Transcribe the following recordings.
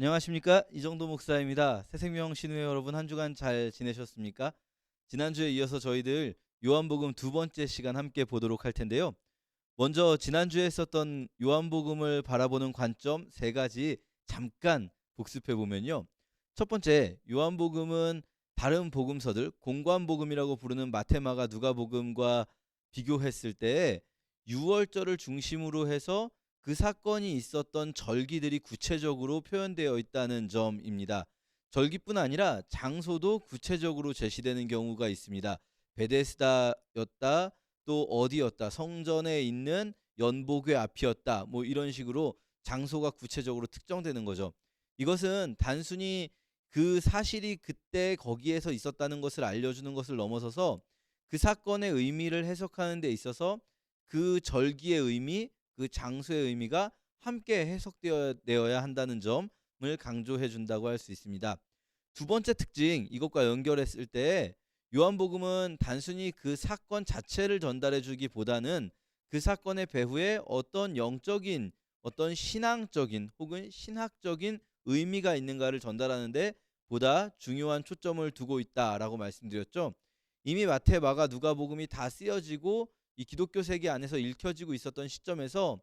안녕하십니까, 이정도 목사입니다. 새생명 신우회 여러분, 한 주간 잘 지내셨습니까? 지난주에 이어서 저희들 요한복음 두 번째 시간 함께 보도록 할 텐데요. 먼저 지난주에 썼던 요한복음을 바라보는 관점 세 가지 잠깐 복습해 보면요. 첫 번째, 요한복음은 다른 복음서들, 공관복음이라고 부르는 마태, 마가, 누가복음과 비교했을 때 유월절을 중심으로 해서 그 사건이 있었던 절기들이 구체적으로 표현되어 있다는 점입니다. 절기뿐 아니라 장소도 구체적으로 제시되는 경우가 있습니다. 베데스다였다, 또 어디였다, 성전에 있는 연복궤 앞이었다, 뭐 이런 식으로 장소가 구체적으로 특정되는 거죠. 이것은 단순히 그 사실이 그때 거기에서 있었다는 것을 알려주는 것을 넘어서서 그 사건의 의미를 해석하는 데 있어서 그 절기의 의미, 그 장소의 의미가 함께 해석되어야 한다는 점을 강조해 준다고 할 수 있습니다. 두 번째 특징, 이것과 연결했을 때 요한복음은 단순히 그 사건 자체를 전달해 주기보다는 그 사건의 배후에 어떤 영적인, 어떤 신앙적인 혹은 신학적인 의미가 있는가를 전달하는데 보다 중요한 초점을 두고 있다라고 말씀드렸죠. 이미 마태, 마가, 누가복음이 다 쓰여지고 이 기독교 세계 안에서 읽혀지고 있었던 시점에서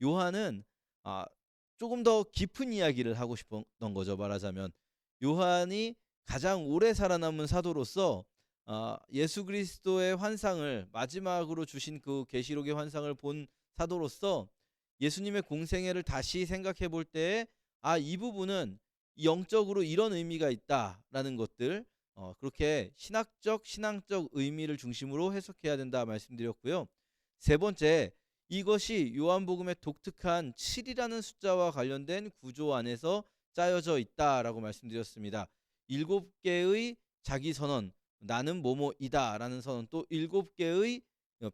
요한은 아, 조금 더 깊은 이야기를 하고 싶었던 거죠. 말하자면 요한이 가장 오래 살아남은 사도로서 예수 그리스도의 환상을 마지막으로 주신 그 계시록의 환상을 본 사도로서 예수님의 공생애를 다시 생각해 볼 때에 이 부분은 영적으로 이런 의미가 있다라는 것들, 그렇게 신앙적 의미를 중심으로 해석해야 된다 말씀드렸고요. 세 번째, 이것이 요한복음의 독특한 7이라는 숫자와 관련된 구조 안에서 짜여져 있다라고 말씀드렸습니다. 7개의 자기 선언, 나는 뭐뭐이다라는 선언, 또 7개의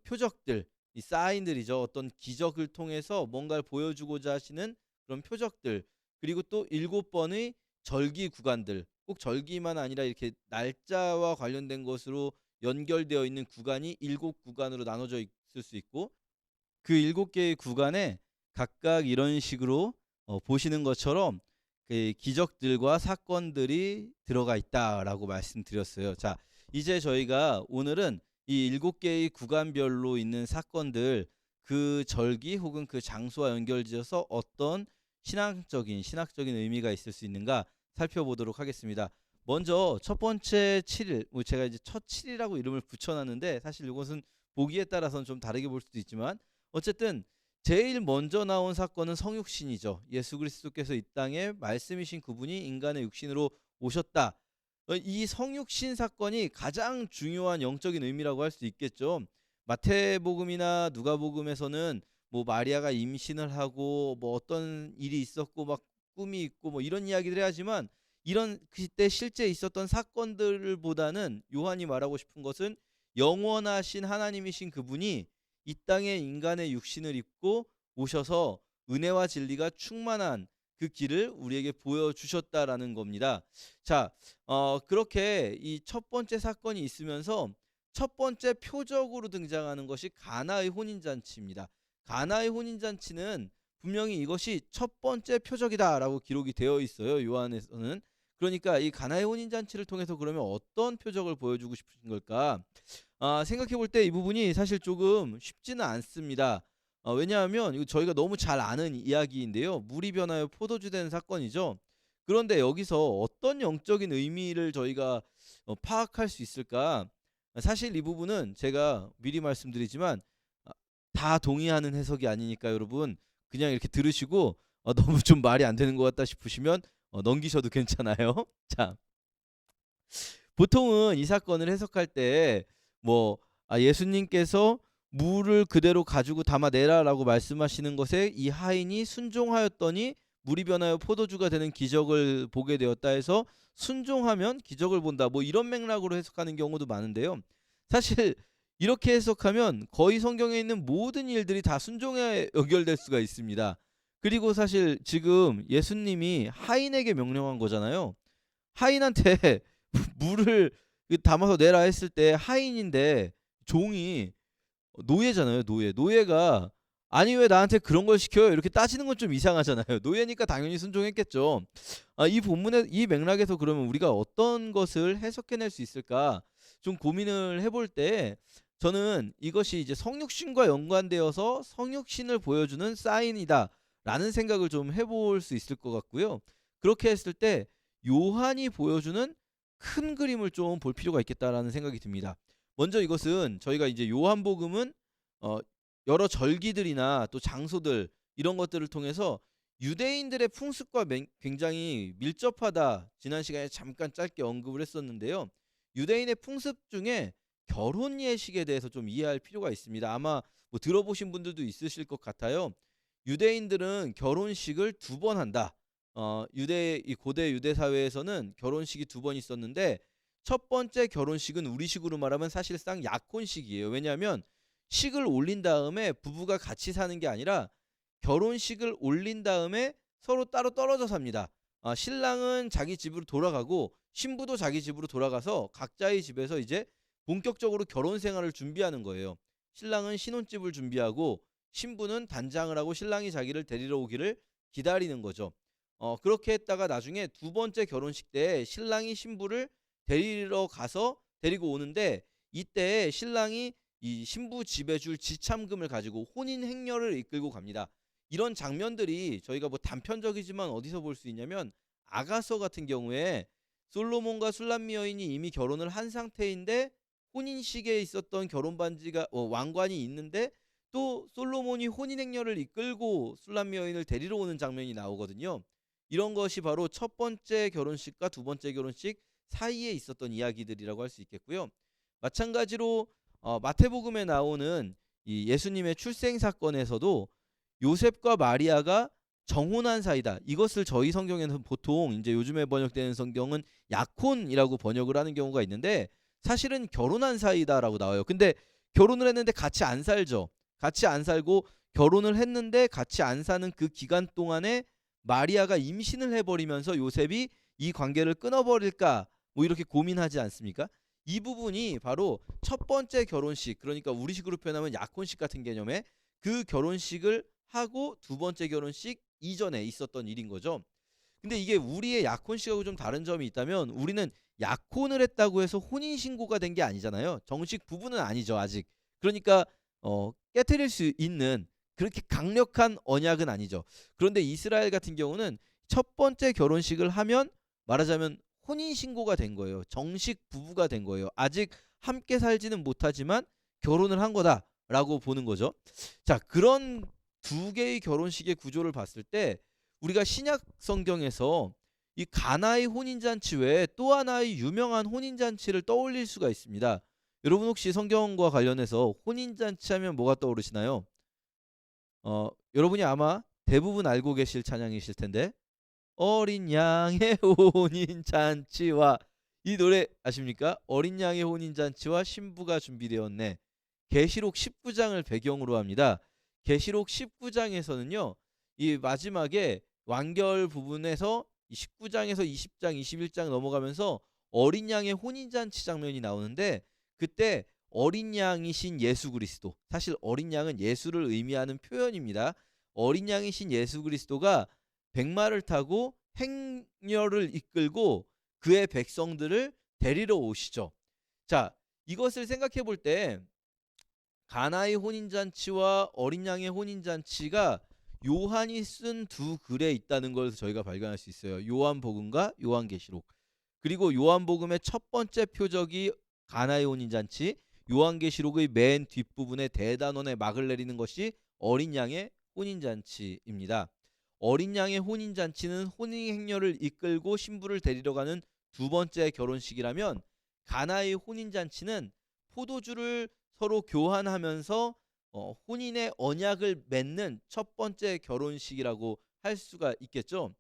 표적들, 이 사인들이죠. 어떤 기적을 통해서 뭔가를 보여주고자 하시는 그런 표적들, 그리고 또 7번의 절기 구간들, 꼭 절기만 아니라 이렇게 날짜와 관련된 것으로 연결되어 있는 구간이 7구간으로 나눠져 있을 수 있고, 그 7개의 구간에 각각 이런 식으로 보시는 것처럼 그 기적들과 사건들이 들어가 있다라고 말씀드렸어요. 자, 이제 저희가 오늘은 이 7개의 구간별로 있는 사건들, 그 절기 혹은 그 장소와 연결지어서 어떤 신학적인 의미가 있을 수 있는가 살펴보도록 하겠습니다. 먼저 첫 번째 7일, 뭐 제가 이제 첫 7이라고 이름을 붙여놨는데 사실 이것은 보기에 따라서는 좀 다르게 볼 수도 있지만, 어쨌든 제일 먼저 나온 사건은 성육신이죠. 예수 그리스도께서 이 땅에 말씀이신 그분이 인간의 육신으로 오셨다. 이 성육신 사건이 가장 중요한 영적인 의미라고 할 수 있겠죠. 마태복음이나 누가복음에서는 뭐 마리아가 임신을 하고 뭐 어떤 일이 있었고 막 꿈이 있고 뭐 이런 이야기를 하지만, 이런 그때 실제 있었던 사건들보다는 요한이 말하고 싶은 것은 영원하신 하나님이신 그분이 이 땅에 인간의 육신을 입고 오셔서 은혜와 진리가 충만한 그 길을 우리에게 보여주셨다라는 겁니다. 자, 그렇게 이 첫 번째 사건이 있으면서 첫 번째 표적으로 등장하는 것이 가나의 혼인잔치입니다. 가나의 혼인잔치는 분명히 이것이 첫 번째 표적이다라고 기록이 되어 있어요, 요한에서는. 그러니까 이 가나의 혼인잔치를 통해서 그러면 어떤 표적을 보여주고 싶으신 걸까? 생각해 볼 때 이 부분이 사실 조금 쉽지는 않습니다. 왜냐하면 이거 저희가 너무 잘 아는 이야기인데요. 물이 변하여 포도주 된 사건이죠. 그런데 여기서 어떤 영적인 의미를 저희가 파악할 수 있을까? 사실 이 부분은 제가 미리 말씀드리지만 아, 다 동의하는 해석이 아니니까 여러분 그냥 이렇게 들으시고 너무 좀 말이 안 되는 것 같다 싶으시면 넘기셔도 괜찮아요. 자, 보통은 이 사건을 해석할 때 뭐 예수님께서 물을 그대로 가지고 담아내라라고 말씀하시는 것에 이 하인이 순종하였더니 물이 변하여 포도주가 되는 기적을 보게 되었다 해서 순종하면 기적을 본다, 뭐 이런 맥락으로 해석하는 경우도 많은데요. 사실 이렇게 해석하면 거의 성경에 있는 모든 일들이 다 순종에 연결될 수가 있습니다. 그리고 사실 지금 예수님이 하인에게 명령한 거잖아요. 하인한테 물을 담아서 내라 했을 때 하인인데 종이 노예잖아요, 노예. 노예가 "아니 왜 나한테 그런 걸 시켜요?" 이렇게 따지는 건 좀 이상하잖아요. 노예니까 당연히 순종했겠죠. 이 본문의 이 맥락에서 그러면 우리가 어떤 것을 해석해낼 수 있을까 좀 고민을 해볼 때 저는 이것이 이제 '성육신과 연관되어서 성육신을 보여주는 사인이다.'라는 생각을 좀 해볼 수 있을 것 같고요. 그렇게 했을 때 요한이 보여주는 큰 그림을 좀 볼 필요가 있겠다라는 생각이 듭니다. 먼저 이것은 저희가 이제 요한복음은 어 여러 절기들이나 또 장소들 이런 것들을 통해서 유대인들의 풍습과 굉장히 밀접하다. 지난 시간에 잠깐 짧게 언급을 했었는데요. 유대인의 풍습 중에 결혼 예식에 대해서 좀 이해할 필요가 있습니다. 아마 뭐 들어보신 분들도 있으실 것 같아요. 유대인들은 결혼식을 두 번 한다. 이 고대 유대 사회에서는 결혼식이 두 번 있었는데 첫 번째 결혼식은 우리식으로 말하면 사실상 약혼식이에요. 왜냐하면 식을 올린 다음에 부부가 같이 사는 게 아니라 결혼식을 올린 다음에 서로 따로 떨어져 삽니다. 신랑은 자기 집으로 돌아가고 신부도 자기 집으로 돌아가서 각자의 집에서 이제 본격적으로 결혼 생활을 준비하는 거예요. 신랑은 신혼집을 준비하고 신부는 단장을 하고 신랑이 자기를 데리러 오기를 기다리는 거죠. 그렇게 했다가 나중에 두 번째 결혼식 때 신랑이 신부를 데리러 가서 데리고 오는데 이때 신랑이 이 신부 집에 줄 지참금을 가지고 혼인 행렬을 이끌고 갑니다. 이런 장면들이 저희가 뭐 단편적이지만 어디서 볼 수 있냐면 아가서 같은 경우에 솔로몬과 술람미 여인이 이미 결혼을 한 상태인데 혼인식에 있었던 결혼 반지가 왕관이 있는데 또 솔로몬이 혼인 행렬을 이끌고 술람미 여인을 데리러 오는 장면이 나오거든요. 이런 것이 바로 첫 번째 결혼식과 두 번째 결혼식 사이에 있었던 이야기들이라고 할 수 있겠고요. 마찬가지로 마태복음에 나오는 이 예수님의 출생 사건에서도 요셉과 마리아가 정혼한 사이다. 이것을 저희 성경에는 보통 이제 요즘에 번역되는 성경은 약혼이라고 번역을 하는 경우가 있는데 사실은 결혼한 사이다라고 나와요. 근데 결혼을 했는데 같이 안 살죠. 같이 안 살고 결혼을 했는데 같이 안 사는 그 기간 동안에 마리아가 임신을 해버리면서 요셉이 이 관계를 끊어버릴까 뭐 이렇게 고민하지 않습니까? 이 부분이 바로 첫 번째 결혼식, 그러니까 우리식으로 표현하면 약혼식 같은 개념의 그 결혼식을 하고 두 번째 결혼식 이전에 있었던 일인 거죠. 근데 이게 우리의 약혼식하고 좀 다른 점이 있다면 우리는 약혼을 했다고 해서 혼인 신고가 된 게 아니잖아요. 정식 부부는 아니죠, 아직. 그러니까 깨트릴 수 있는 그렇게 강력한 언약은 아니죠. 그런데 이스라엘 같은 경우는 첫 번째 결혼식을 하면 말하자면 혼인 신고가 된 거예요. 정식 부부가 된 거예요. 아직 함께 살지는 못하지만 결혼을 한 거다라고 보는 거죠. 자, 그런 두 개의 결혼식의 구조를 봤을 때 우리가 신약 성경에서 이 가나의 혼인잔치 외에 또 하나의 유명한 혼인잔치를 떠올릴 수가 있습니다. 여러분 혹시 성경과 관련해서 혼인잔치 하면 뭐가 떠오르시나요? 여러분이 아마 대부분 알고 계실 찬양이실 텐데 어린 양의 혼인잔치와 이 노래 아십니까? 어린 양의 혼인잔치와 신부가 준비되었네. 계시록 19장을 배경으로 합니다. 계시록 19장에서는요. 이 마지막에 완결 부분에서 이 19장에서 20장, 21장 넘어가면서 어린 양의 혼인잔치 장면이 나오는데 그때 어린 양이신 예수 그리스도, 사실 어린 양은 예수를 의미하는 표현입니다. 어린 양이신 예수 그리스도가 백마를 타고 행렬을 이끌고 그의 백성들을 데리러 오시죠. 자, 이것을 생각해 볼 때 가나의 혼인잔치와 어린 양의 혼인잔치가 요한이 쓴 두 글에 있다는 걸 저희가 발견할 수 있어요. 요한복음과 요한계시록. 그리고 요한복음의 첫 번째 표적이 가나의 혼인잔치, 요한계시록의 맨 뒷부분에 대단원의 막을 내리는 것이 어린 양의 혼인잔치입니다. 어린 양의 혼인잔치는 혼인 행렬을 이끌고 신부를 데리러 가는 두 번째 결혼식이라면 가나의 혼인잔치는 포도주를 서로 교환하면서 혼인의 언약을 맺는 첫 번째 결혼식이라고 할 수가 있겠죠.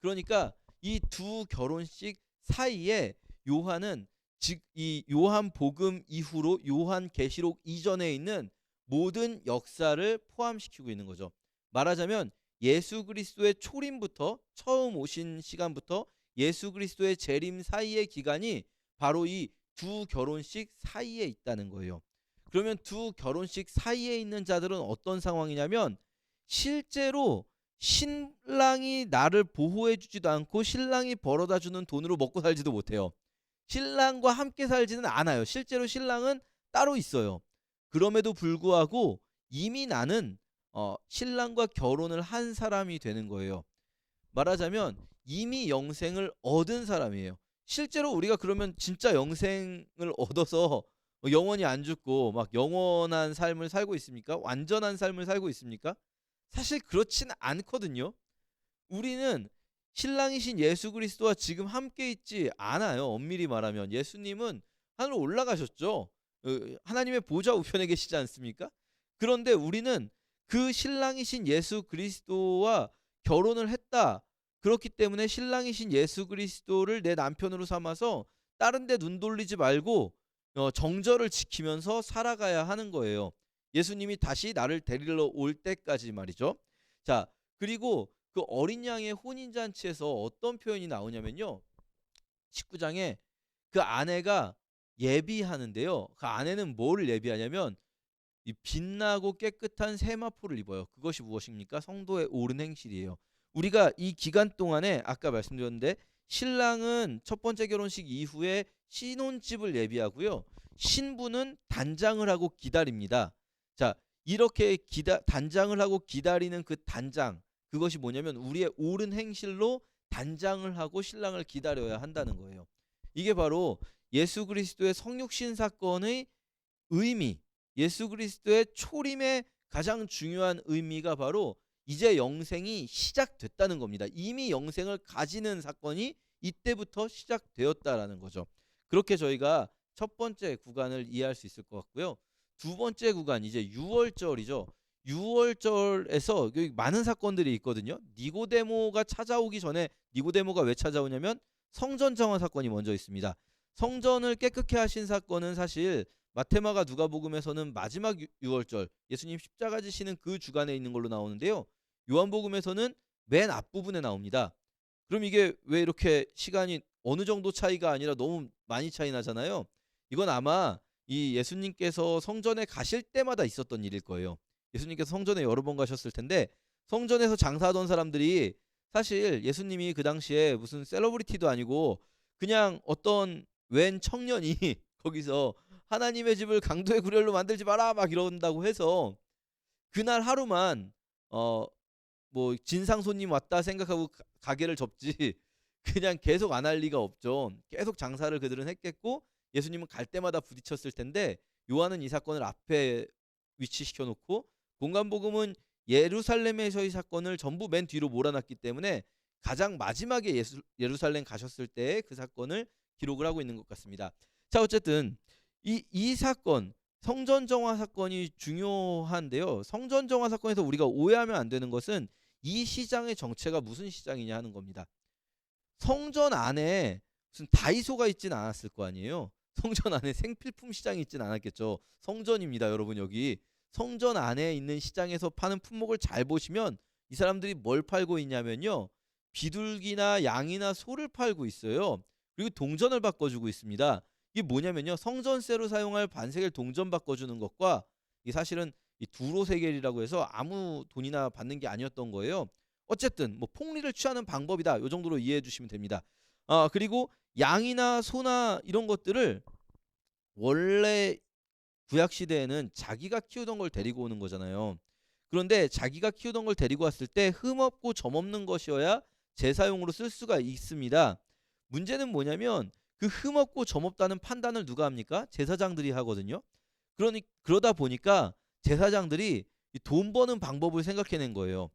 그러니까 이 두 결혼식 사이에 요한은 즉 이 요한복음 이후로 요한계시록 이전에 있는 모든 역사를 포함시키고 있는 거죠. 말하자면 예수 그리스도의 초림부터 처음 오신 시간부터 예수 그리스도의 재림 사이의 기간이 바로 이 두 결혼식 사이에 있다는 거예요. 그러면 두 결혼식 사이에 있는 자들은 어떤 상황이냐면 실제로 신랑이 나를 보호해 주지도 않고 신랑이 벌어다 주는 돈으로 먹고 살지도 못해요. 신랑과 함께 살지는 않아요. 실제로 신랑은 따로 있어요. 그럼에도 불구하고 이미 나는 신랑과 결혼을 한 사람이 되는 거예요. 말하자면 이미 영생을 얻은 사람이에요. 실제로 우리가 그러면 진짜 영생을 얻어서 영원히 안 죽고 막 영원한 삶을 살고 있습니까? 완전한 삶을 살고 있습니까? 사실 그렇진 않거든요. 우리는 신랑이신 예수 그리스도와 지금 함께 있지 않아요. 엄밀히 말하면 예수님은 하늘로 올라가셨죠. 하나님의 보좌 우편에 계시지 않습니까? 그런데 우리는 그 신랑이신 예수 그리스도와 결혼을 했다. 그렇기 때문에 신랑이신 예수 그리스도를 내 남편으로 삼아서 다른 데 눈 돌리지 말고 정절을 지키면서 살아가야 하는 거예요. 예수님이 다시 나를 데리러 올 때까지 말이죠. 자, 그리고 그 어린 양의 혼인 잔치에서 어떤 표현이 나오냐면요. 19장에 그 아내가 예비하는데요. 그 아내는 뭐를 예비하냐면 이 빛나고 깨끗한 세마포를 입어요. 그것이 무엇입니까? 성도의 옳은 행실이에요. 우리가 이 기간 동안에 아까 말씀드렸는데 신랑은 첫 번째 결혼식 이후에 신혼집을 예비하고요. 신부는 단장을 하고 기다립니다. 자, 이렇게 단장을 하고 기다리는 그 단장, 그것이 뭐냐면 우리의 옳은 행실로 단장을 하고 신랑을 기다려야 한다는 거예요. 이게 바로 예수 그리스도의 성육신 사건의 의미, 예수 그리스도의 초림의 가장 중요한 의미가 바로 이제 영생이 시작됐다는 겁니다. 이미 영생을 가지는 사건이 이때부터 시작되었다라는 거죠. 그렇게 저희가 첫 번째 구간을 이해할 수 있을 것 같고요. 두 번째 구간 이제 6월절이죠. 6월절에서 여기 많은 사건들이 있거든요. 니고데모가 찾아오기 전에 니고데모가 왜 찾아오냐면 성전 정화 사건이 먼저 있습니다. 성전을 깨끗게 하신 사건은 사실 마테마가 누가복음에서는 마지막 6월절 예수님 십자가 지시는 그 주간에 있는 걸로 나오는데요. 요한복음에서는 맨 앞부분에 나옵니다. 그럼 이게 왜 이렇게 시간이 어느 정도 차이가 아니라 너무 많이 차이 나잖아요. 이건 아마 이 예수님께서 성전에 가실 때마다 있었던 일일 거예요. 예수님께서 성전에 여러 번 가셨을 텐데 성전에서 장사하던 사람들이 사실 예수님이 그 당시에 무슨 셀러브리티도 아니고 그냥 어떤 웬 청년이 거기서 하나님의 집을 강도의 구렬로 만들지 마라 막 이런다고 해서 그날 하루만 뭐 진상 손님 왔다 생각하고 가게를 접지 그냥 계속 안 할 리가 없죠. 계속 장사를 그들은 했겠고 예수님은 갈 때마다 부딪혔을 텐데 요한은 이 사건을 앞에 위치시켜 놓고 공간복음은 예루살렘에서의 사건을 전부 맨 뒤로 몰아놨기 때문에 가장 마지막에 예루살렘 가셨을 때 그 사건을 기록을 하고 있는 것 같습니다. 자, 어쨌든 이 사건 성전 정화 사건이 중요한데요. 성전 정화 사건에서 우리가 오해하면 안 되는 것은 이 시장의 정체가 무슨 시장이냐 하는 겁니다. 성전 안에 무슨 다이소가 있진 않았을 거 아니에요. 성전 안에 생필품 시장이 있진 않았겠죠. 성전입니다, 여러분. 여기 성전 안에 있는 시장에서 파는 품목을 잘 보시면 이 사람들이 뭘 팔고 있냐면요. 비둘기나 양이나 소를 팔고 있어요. 그리고 동전을 바꿔주고 있습니다. 이게 뭐냐면요. 성전세로 사용할 반세겔 동전 바꿔주는 것과 이 사실은 이 두로세겔이라고 해서 아무 돈이나 받는 게 아니었던 거예요. 어쨌든 뭐 폭리를 취하는 방법이다. 요 정도로 이해해 주시면 됩니다. 그리고 양이나 소나 이런 것들을 원래 구약 시대에는 자기가 키우던 걸 데리고 오는 거잖아요. 그런데 자기가 키우던 걸 데리고 왔을 때 흠없고 점없는 것이어야 제사용으로 쓸 수가 있습니다. 문제는 뭐냐면 그 흠없고 점없다는 판단을 누가 합니까? 제사장들이 하거든요. 그러다 보니까 제사장들이 돈 버는 방법을 생각해낸 거예요.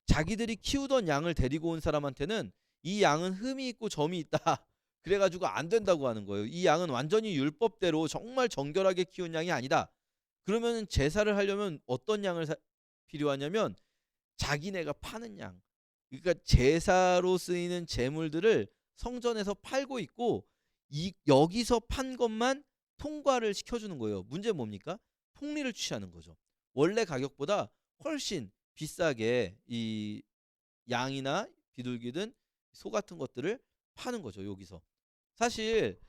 자기들이 키우던 양을 데리고 온 사람한테는 이 양은 흠이 있고 점이 있다. 그래가지고 안 된다고 하는 거예요. 이 양은 완전히 율법대로 정말 정결하게 키운 양이 아니다. 그러면 제사를 하려면 어떤 양을 필요하냐면 자기네가 파는 양. 그러니까 제사로 쓰이는 제물들을 성전에서 팔고 있고 여기서 판 것만 통과를 시켜주는 거예요. 문제는 뭡니까? 폭리를 취하는 거죠. 원래 가격보다 훨씬 비싸게 이 양이나 비둘기든 소 같은 것들을 파는 거죠. 여기서. 사실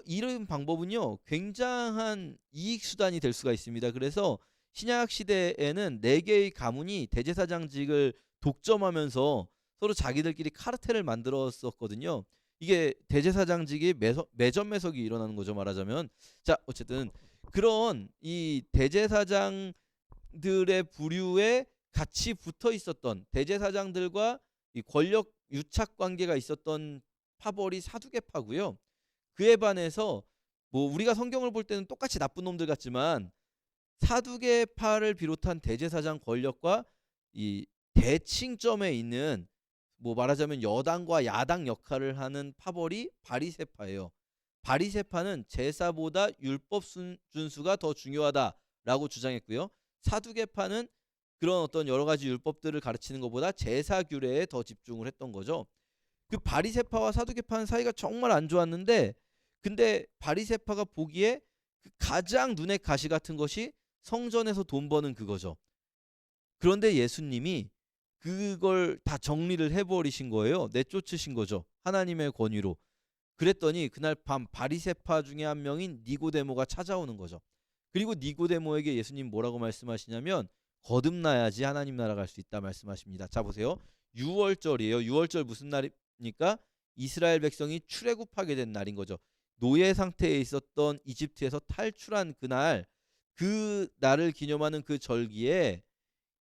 이런 방법은요. 굉장한 이익 수단이 될 수가 있습니다. 그래서 신약 시대에는 네 개의 가문이 대제사장직을 독점하면서 서로 자기들끼리 카르텔을 만들었었거든요. 이게 대제사장직이 매점매석이 일어나는 거죠, 말하자면. 자, 어쨌든 그런 이 대제사장들의 부류에 같이 붙어 있었던 대제사장들과 이 권력 유착 관계가 있었던 파벌이 사두개파고요. 그에 반해서 뭐 우리가 성경을 볼 때는 똑같이 나쁜 놈들 같지만 사두개파를 비롯한 대제사장 권력과 이 대칭점에 있는 뭐 말하자면 여당과 야당 역할을 하는 파벌이 바리새파예요. 바리새파는 제사보다 율법 준수가 더 중요하다라고 주장했고요. 사두개파는 그런 어떤 여러 가지 율법들을 가르치는 것보다 제사 규례에 더 집중을 했던 거죠. 그 바리새파와 사두개파는 사이가 정말 안 좋았는데, 근데 바리새파가 보기에 그 가장 눈에 가시 같은 것이 성전에서 돈 버는 그거죠. 그런데 예수님이 그걸 다 정리를 해버리신 거예요. 내쫓으신 거죠. 하나님의 권위로. 그랬더니 그날 밤 바리새파 중에 한 명인 니고데모가 찾아오는 거죠. 그리고 니고데모에게 예수님 뭐라고 말씀하시냐면 거듭나야지 하나님 나라 갈 수 있다 말씀하십니다. 자, 보세요. 6월절이에요. 6월절 무슨 날입니까? 이스라엘 백성이 출애굽하게 된 날인 거죠. 노예 상태에 있었던 이집트에서 탈출한 그날, 그 날을 기념하는 그 절기에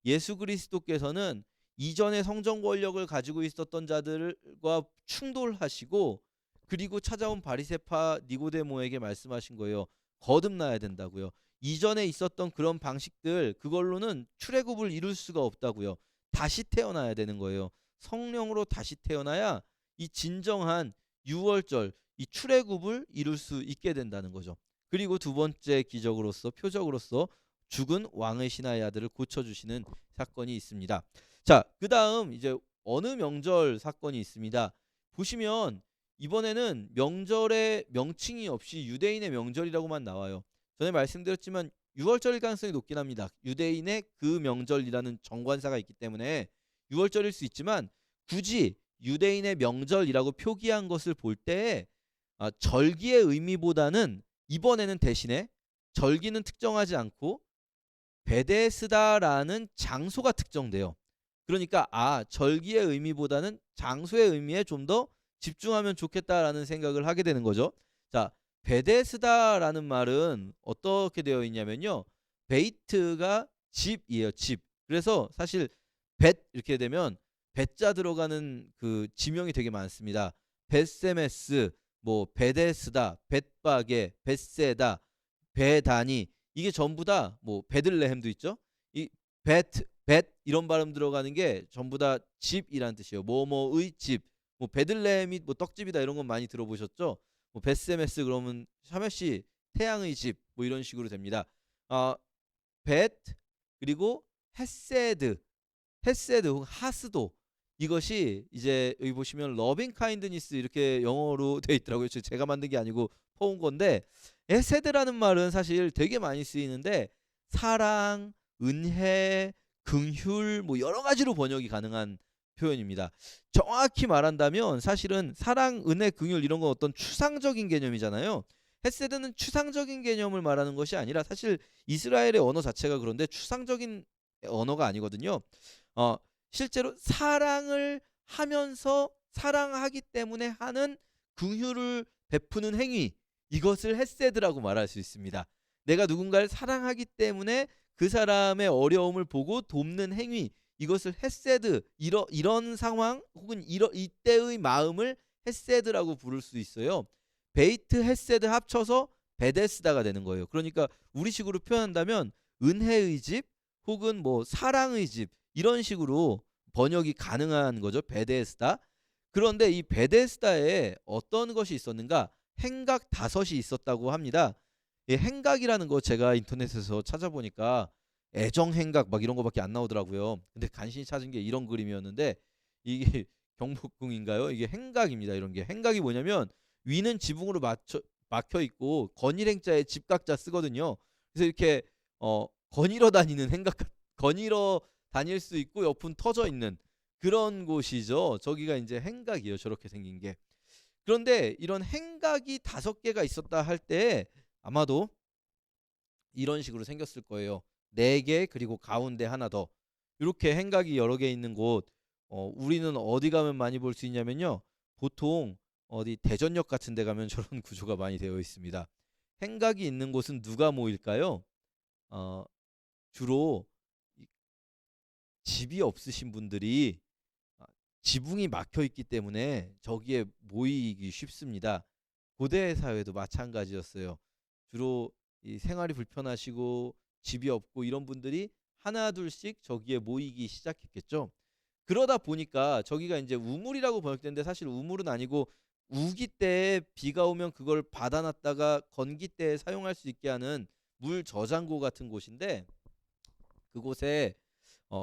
예수 그리스도께서는 이전에 성전 권력을 가지고 있었던 자들과 충돌하시고, 그리고 찾아온 바리새파 니고데모에게 말씀하신 거예요. 거듭나야 된다고요. 이전에 있었던 그런 방식들, 그걸로는 출애굽을 이룰 수가 없다고요. 다시 태어나야 되는 거예요. 성령으로 다시 태어나야 이 진정한 유월절, 이 출애굽을 이룰 수 있게 된다는 거죠. 그리고 두 번째 기적으로서, 표적으로서 죽은 왕의 신하의 아들을 고쳐주시는 사건이 있습니다. 자, 그 다음 이제 어느 명절 사건이 있습니다. 보시면 이번에는 명절의 명칭이 없이 유대인의 명절이라고만 나와요. 전에 말씀드렸지만 6월절일 가능성이 높긴 합니다. 유대인의 그 명절이라는 정관사가 있기 때문에 6월절일 수 있지만, 굳이 유대인의 명절이라고 표기한 것을 볼 때 절기의 의미보다는 이번에는 대신에 절기는 특정하지 않고 베데스다라는 장소가 특정돼요. 그러니까 절기의 의미보다는 장소의 의미에 좀 더 집중하면 좋겠다라는 생각을 하게 되는 거죠. 자, 베데스다라는 말은 어떻게 되어 있냐면요. 베이트가 집이에요, 집. 그래서 사실 벳 이렇게 되면 벳자 들어가는 그 지명이 되게 많습니다. 벳세메스, 뭐 베데스다, 벳바게, 벳세다, 베다니, 이게 전부 다 뭐 베들레헴도 있죠. 이 벳 이런 발음 들어가는 게 전부 다 집이란 뜻이에요. 뭐뭐의 집. 뭐 베들레헴이 뭐 떡집이다 이런 건 많이 들어보셨죠? 뭐 베세메스 그러면 샤메시 태양의 집 뭐 이런 식으로 됩니다. 벳, 그리고 헤세드 혹은 하스도, 이것이 이제 여기 보시면 러빙 카인드니스 이렇게 영어로 돼 있더라고요. 제가 만든 게 아니고 퍼온 건데, 헤세드라는 말은 사실 되게 많이 쓰이는데 사랑, 은혜, 긍휼 뭐 여러 가지로 번역이 가능한 표현입니다. 정확히 말한다면 사실은 사랑, 은혜, 긍휼 이런 건 어떤 추상적인 개념이잖아요. 헤세드는 추상적인 개념을 말하는 것이 아니라, 사실 이스라엘의 언어 자체가 그런데 추상적인 언어가 아니거든요. 어, 실제로 사랑을 하면서 사랑하기 때문에 하는 긍휼을 베푸는 행위, 이것을 헤세드라고 말할 수 있습니다. 내가 누군가를 사랑하기 때문에 그 사람의 어려움을 보고 돕는 행위, 이것을 헤세드, 이런 상황 혹은 이때의 마음을 헤세드라고 부를 수 있어요. 베이트 헤세드 합쳐서 베데스다가 되는 거예요. 그러니까 우리식으로 표현한다면 은혜의 집 혹은 뭐 사랑의 집, 이런 식으로 번역이 가능한 거죠. 베데스다. 그런데 이 베데스다에 어떤 것이 있었는가? 행각 5이 있었다고 합니다. 이 행각이라는 거 제가 인터넷에서 찾아보니까 애정 행각 막 이런 거밖에 안 나오더라고요. 근데 간신히 찾은 게 이런 그림이었는데, 이게 경복궁인가요? 이게 행각입니다. 이런 게 행각이 뭐냐면 위는 지붕으로 막혀 있고 건일행자에 집각자 쓰거든요. 그래서 이렇게 거닐어 다니는 행각, 거닐어 다닐 수 있고 옆은 터져 있는 그런 곳이죠. 저기가 이제 행각이에요. 저렇게 생긴 게. 그런데 이런 행각이 5개가 있었다 할 때 아마도 이런 식으로 생겼을 거예요. 4개 그리고 가운데 하나 더. 이렇게 행각이 여러 개 있는 곳. 우리는 어디 가면 많이 볼 수 있냐면요. 보통 어디 대전역 같은 데 가면 저런 구조가 많이 되어 있습니다. 행각이 있는 곳은 누가 모일까요? 어, 주로 이 집이 없으신 분들이 아, 지붕이 막혀 있기 때문에 저기에 모이기 쉽습니다. 고대 사회도 마찬가지였어요. 주로 이 생활이 불편하시고 집이 없고 이런 분들이 하나 둘씩 저기에 모이기 시작했겠죠. 그러다 보니까 저기가 이제 우물이라고 번역되는데 사실 우물은 아니고 우기 때에 비가 오면 그걸 받아놨다가 건기 때에 사용할 수 있게 하는 물 저장고 같은 곳인데 그곳에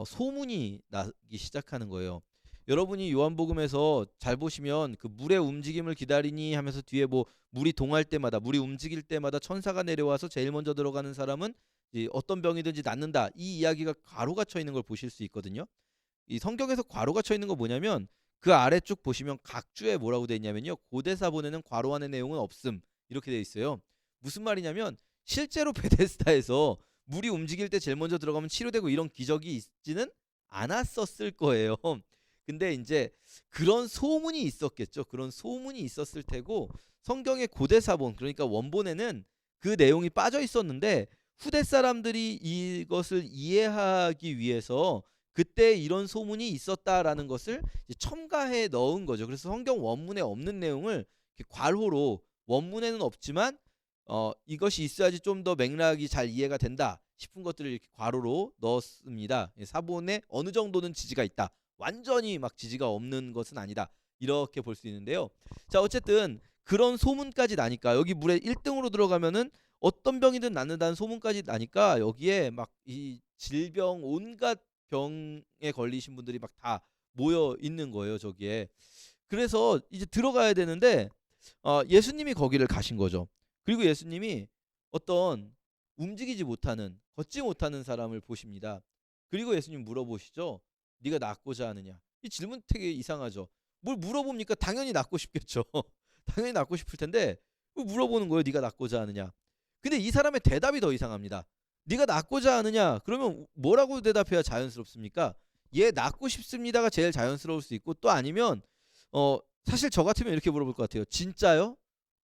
소문이 나기 시작하는 거예요. 여러분이 요한복음에서 잘 보시면 그 물의 움직임을 기다리니 하면서 뒤에 뭐 물이 동할 때마다 물이 움직일 때마다 천사가 내려와서 제일 먼저 들어가는 사람은 이 어떤 병이든지 낫는다. 이 이야기가 괄호가 쳐 있는 걸 보실 수 있거든요. 이 성경에서 괄호가 쳐 있는 거 뭐냐면 그 아래 쭉 보시면 각주에 뭐라고 돼 있냐면요. 고대사본에는 괄호 안의 내용은 없음 이렇게 돼 있어요. 무슨 말이냐면 실제로 베데스다에서 물이 움직일 때 제일 먼저 들어가면 치료되고 이런 기적이 있지는 않았었을 거예요. 근데 이제 그런 소문이 있었겠죠. 그런 소문이 있었을 테고 성경의 고대사본 그러니까 원본에는 그 내용이 빠져 있었는데 후대 사람들이 이것을 이해하기 위해서 그때 이런 소문이 있었다라는 것을 첨가해 넣은 거죠. 그래서 성경 원문에 없는 내용을 이렇게 괄호로 원문에는 없지만 이것이 있어야지 좀 더 맥락이 잘 이해가 된다 싶은 것들을 이렇게 괄호로 넣었습니다. 사본에 어느 정도는 지지가 있다. 완전히 막 지지가 없는 것은 아니다. 이렇게 볼 수 있는데요. 자, 어쨌든 그런 소문까지 나니까 여기 물에 1등으로 들어가면은 어떤 병이든 낫는다는 소문까지 나니까 여기에 막 이 질병 온갖 병에 걸리신 분들이 막 다 모여 있는 거예요, 저기에. 그래서 이제 들어가야 되는데 예수님이 거기를 가신 거죠. 그리고 예수님이 어떤 움직이지 못하는 걷지 못하는 사람을 보십니다. 그리고 예수님 물어보시죠. 네가 낫고자 하느냐? 이 질문 되게 이상하죠. 뭘 물어봅니까? 당연히 낫고 싶겠죠. 당연히 낫고 싶을 텐데 뭘 물어보는 거예요. 네가 낫고자 하느냐? 근데 이 사람의 대답이 더 이상합니다. 네가 낫고자 하느냐? 그러면 뭐라고 대답해야 자연스럽습니까? 예, 낫고 싶습니다가 제일 자연스러울 수 있고 또 아니면 사실 저 같으면 이렇게 물어볼 것 같아요. 진짜요?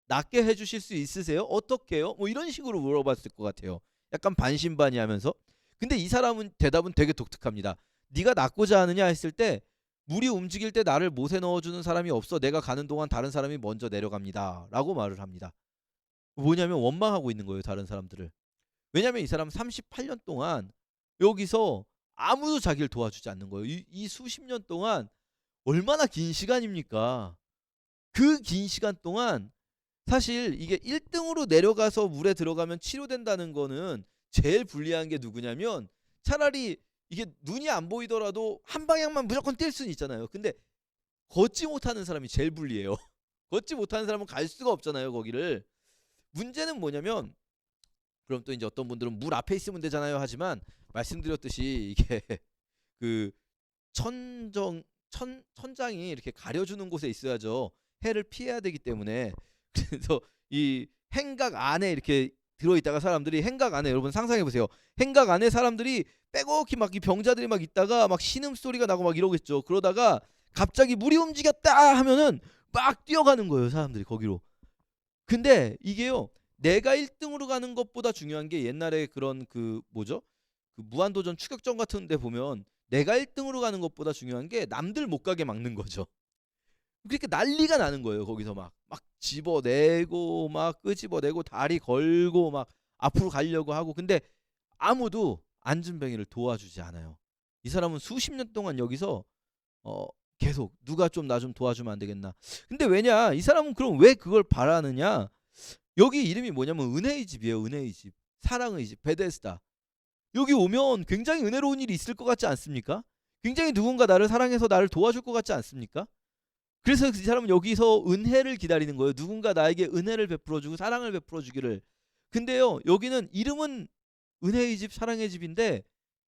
낫게 해주실 수 있으세요? 어떻게요? 뭐 이런 식으로 물어봤을 것 같아요. 약간 반신반의하면서. 근데 이 사람은 대답은 되게 독특합니다. 네가 낫고자 하느냐 했을 때 물이 움직일 때 나를 못에 넣어주는 사람이 없어. 내가 가는 동안 다른 사람이 먼저 내려갑니다. 라고 말을 합니다. 뭐냐면 원망하고 있는 거예요. 다른 사람들을. 왜냐면 이 사람은 38년 동안 여기서 아무도 자기를 도와주지 않는 거예요. 이 수십 년 동안 얼마나 긴 시간입니까? 그 긴 시간 동안 사실 이게 1등으로 내려가서 물에 들어가면 치료된다는 거는 제일 불리한 게 누구냐면 차라리 이게 눈이 안 보이더라도 한 방향만 무조건 뛸 수는 있잖아요. 근데 걷지 못하는 사람이 제일 불리해요. 걷지 못하는 사람은 갈 수가 없잖아요, 거기를. 문제는 뭐냐면 그럼 또 이제 어떤 분들은 물 앞에 있으면 되잖아요 하지만 말씀드렸듯이 이게 그 천장이 이렇게 가려주는 곳에 있어야죠. 해를 피해야 되기 때문에 그래서 이 행각 안에 이렇게 들어있다가 사람들이 행각 안에 여러분 상상해 보세요. 행각 안에 사람들이 빼곡히 막 이 병자들이 막 있다가 막 신음 소리가 나고 막 이러겠죠. 그러다가 갑자기 물이 움직였다 하면은 막 뛰어가는 거예요. 사람들이 거기로. 근데 이게요. 내가 1등으로 가는 것보다 중요한 게 옛날에 그런 그 뭐죠? 그 무한도전 추격전 같은 데 보면 내가 1등으로 가는 것보다 중요한 게 남들 못 가게 막는 거죠. 그렇게 난리가 나는 거예요. 거기서 막 집어내고 막 끄집어내고 다리 걸고 막 앞으로 가려고 하고 근데 아무도 안진뱅이를 도와주지 않아요. 이 사람은 수십 년 동안 여기서 어 계속 누가 좀 나 좀 도와주면 안 되겠나. 근데 왜냐 이 사람은 그럼 왜 그걸 바라느냐. 여기 이름이 뭐냐면 은혜의 집이에요. 은혜의 집, 사랑의 집, 베데스다. 여기 오면 굉장히 은혜로운 일이 있을 것 같지 않습니까? 굉장히 누군가 나를 사랑해서 나를 도와줄 것 같지 않습니까? 그래서 이 사람은 여기서 은혜를 기다리는 거예요. 누군가 나에게 은혜를 베풀어주고 사랑을 베풀어주기를. 근데요 여기는 이름은 은혜의 집, 사랑의 집인데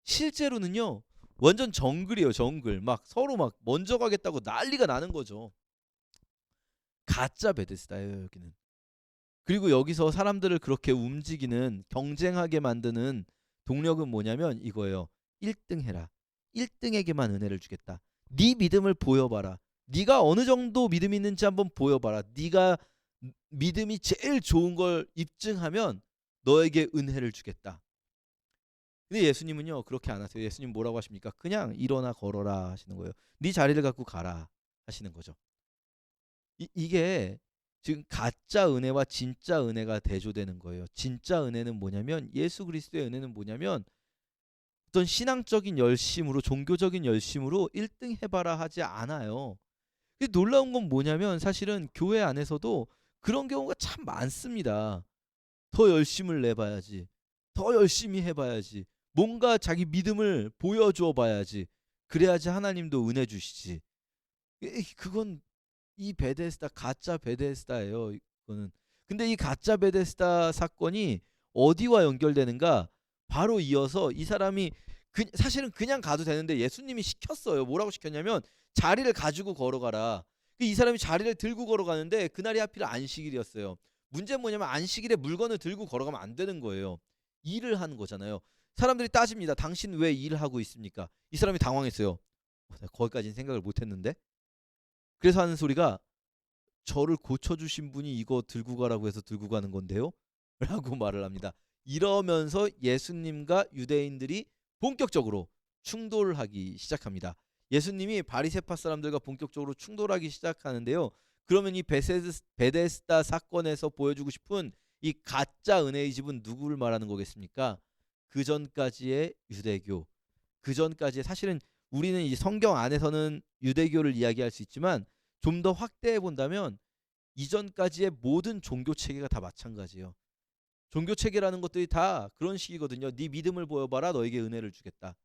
실제로는요 완전 정글이에요. 정글. 막 서로 막 먼저 가겠다고 난리가 나는 거죠. 가짜 베데스다예요 여기는. 그리고 여기서 사람들을 그렇게 움직이는 경쟁하게 만드는 동력은 뭐냐면 이거예요. 1등 해라. 1등에게만 은혜를 주겠다. 네 믿음을 보여봐라. 네가 어느 정도 믿음이 있는지 한번 보여봐라. 네가 믿음이 제일 좋은 걸 입증하면 너에게 은혜를 주겠다. 근데 예수님은요 그렇게 안 하세요. 예수님 뭐라고 하십니까? 그냥 일어나 걸어라 하시는 거예요. 네 자리를 갖고 가라 하시는 거죠. 이게 지금 가짜 은혜와 진짜 은혜가 대조되는 거예요. 진짜 은혜는 뭐냐면 예수 그리스도의 은혜는 뭐냐면 어떤 신앙적인 열심으로 종교적인 열심으로 1등 해봐라 하지 않아요. 놀라운 건 뭐냐면 사실은 교회 안에서도 그런 경우가 참 많습니다. 더 열심을 내봐야지. 더 열심히 해봐야지. 뭔가 자기 믿음을 보여줘 봐야지. 그래야지 하나님도 은혜 주시지. 그건 이 베데스다 가짜 베데스다예요. 이거는. 근데 이 가짜 베데스다 사건이 어디와 연결되는가? 바로 이어서 이 사람이 사실은 그냥 가도 되는데 예수님이 시켰어요. 뭐라고 시켰냐면 자리를 가지고 걸어가라. 이 사람이 자리를 들고 걸어가는데 그날이 하필 안식일이었어요. 문제는 뭐냐면 안식일에 물건을 들고 걸어가면 안 되는 거예요. 일을 하는 거잖아요. 사람들이 따집니다. 당신 왜 일을 하고 있습니까? 이 사람이 당황했어요. 거기까지는 생각을 못했는데. 그래서 하는 소리가 저를 고쳐주신 분이 이거 들고 가라고 해서 들고 가는 건데요? 라고 말을 합니다. 이러면서 예수님과 유대인들이 본격적으로 충돌하기 시작합니다. 예수님이 바리새파 사람들과 본격적으로 충돌하기 시작하는데요. 그러면 이 베데스다 사건에서 보여주고 싶은 이 가짜 은혜의 집은 누구를 말하는 거겠습니까? 그 전까지의 유대교, 그 전까지 사실은 우리는 이 성경 안에서는 유대교를 이야기할 수 있지만 좀 더 확대해 본다면 이전까지의 모든 종교 체계가 다 마찬가지예요. 종교 체계라는 것들이 다 그런 식이거든요. 네 믿음을 보여봐라. 너에게 은혜를 주겠다.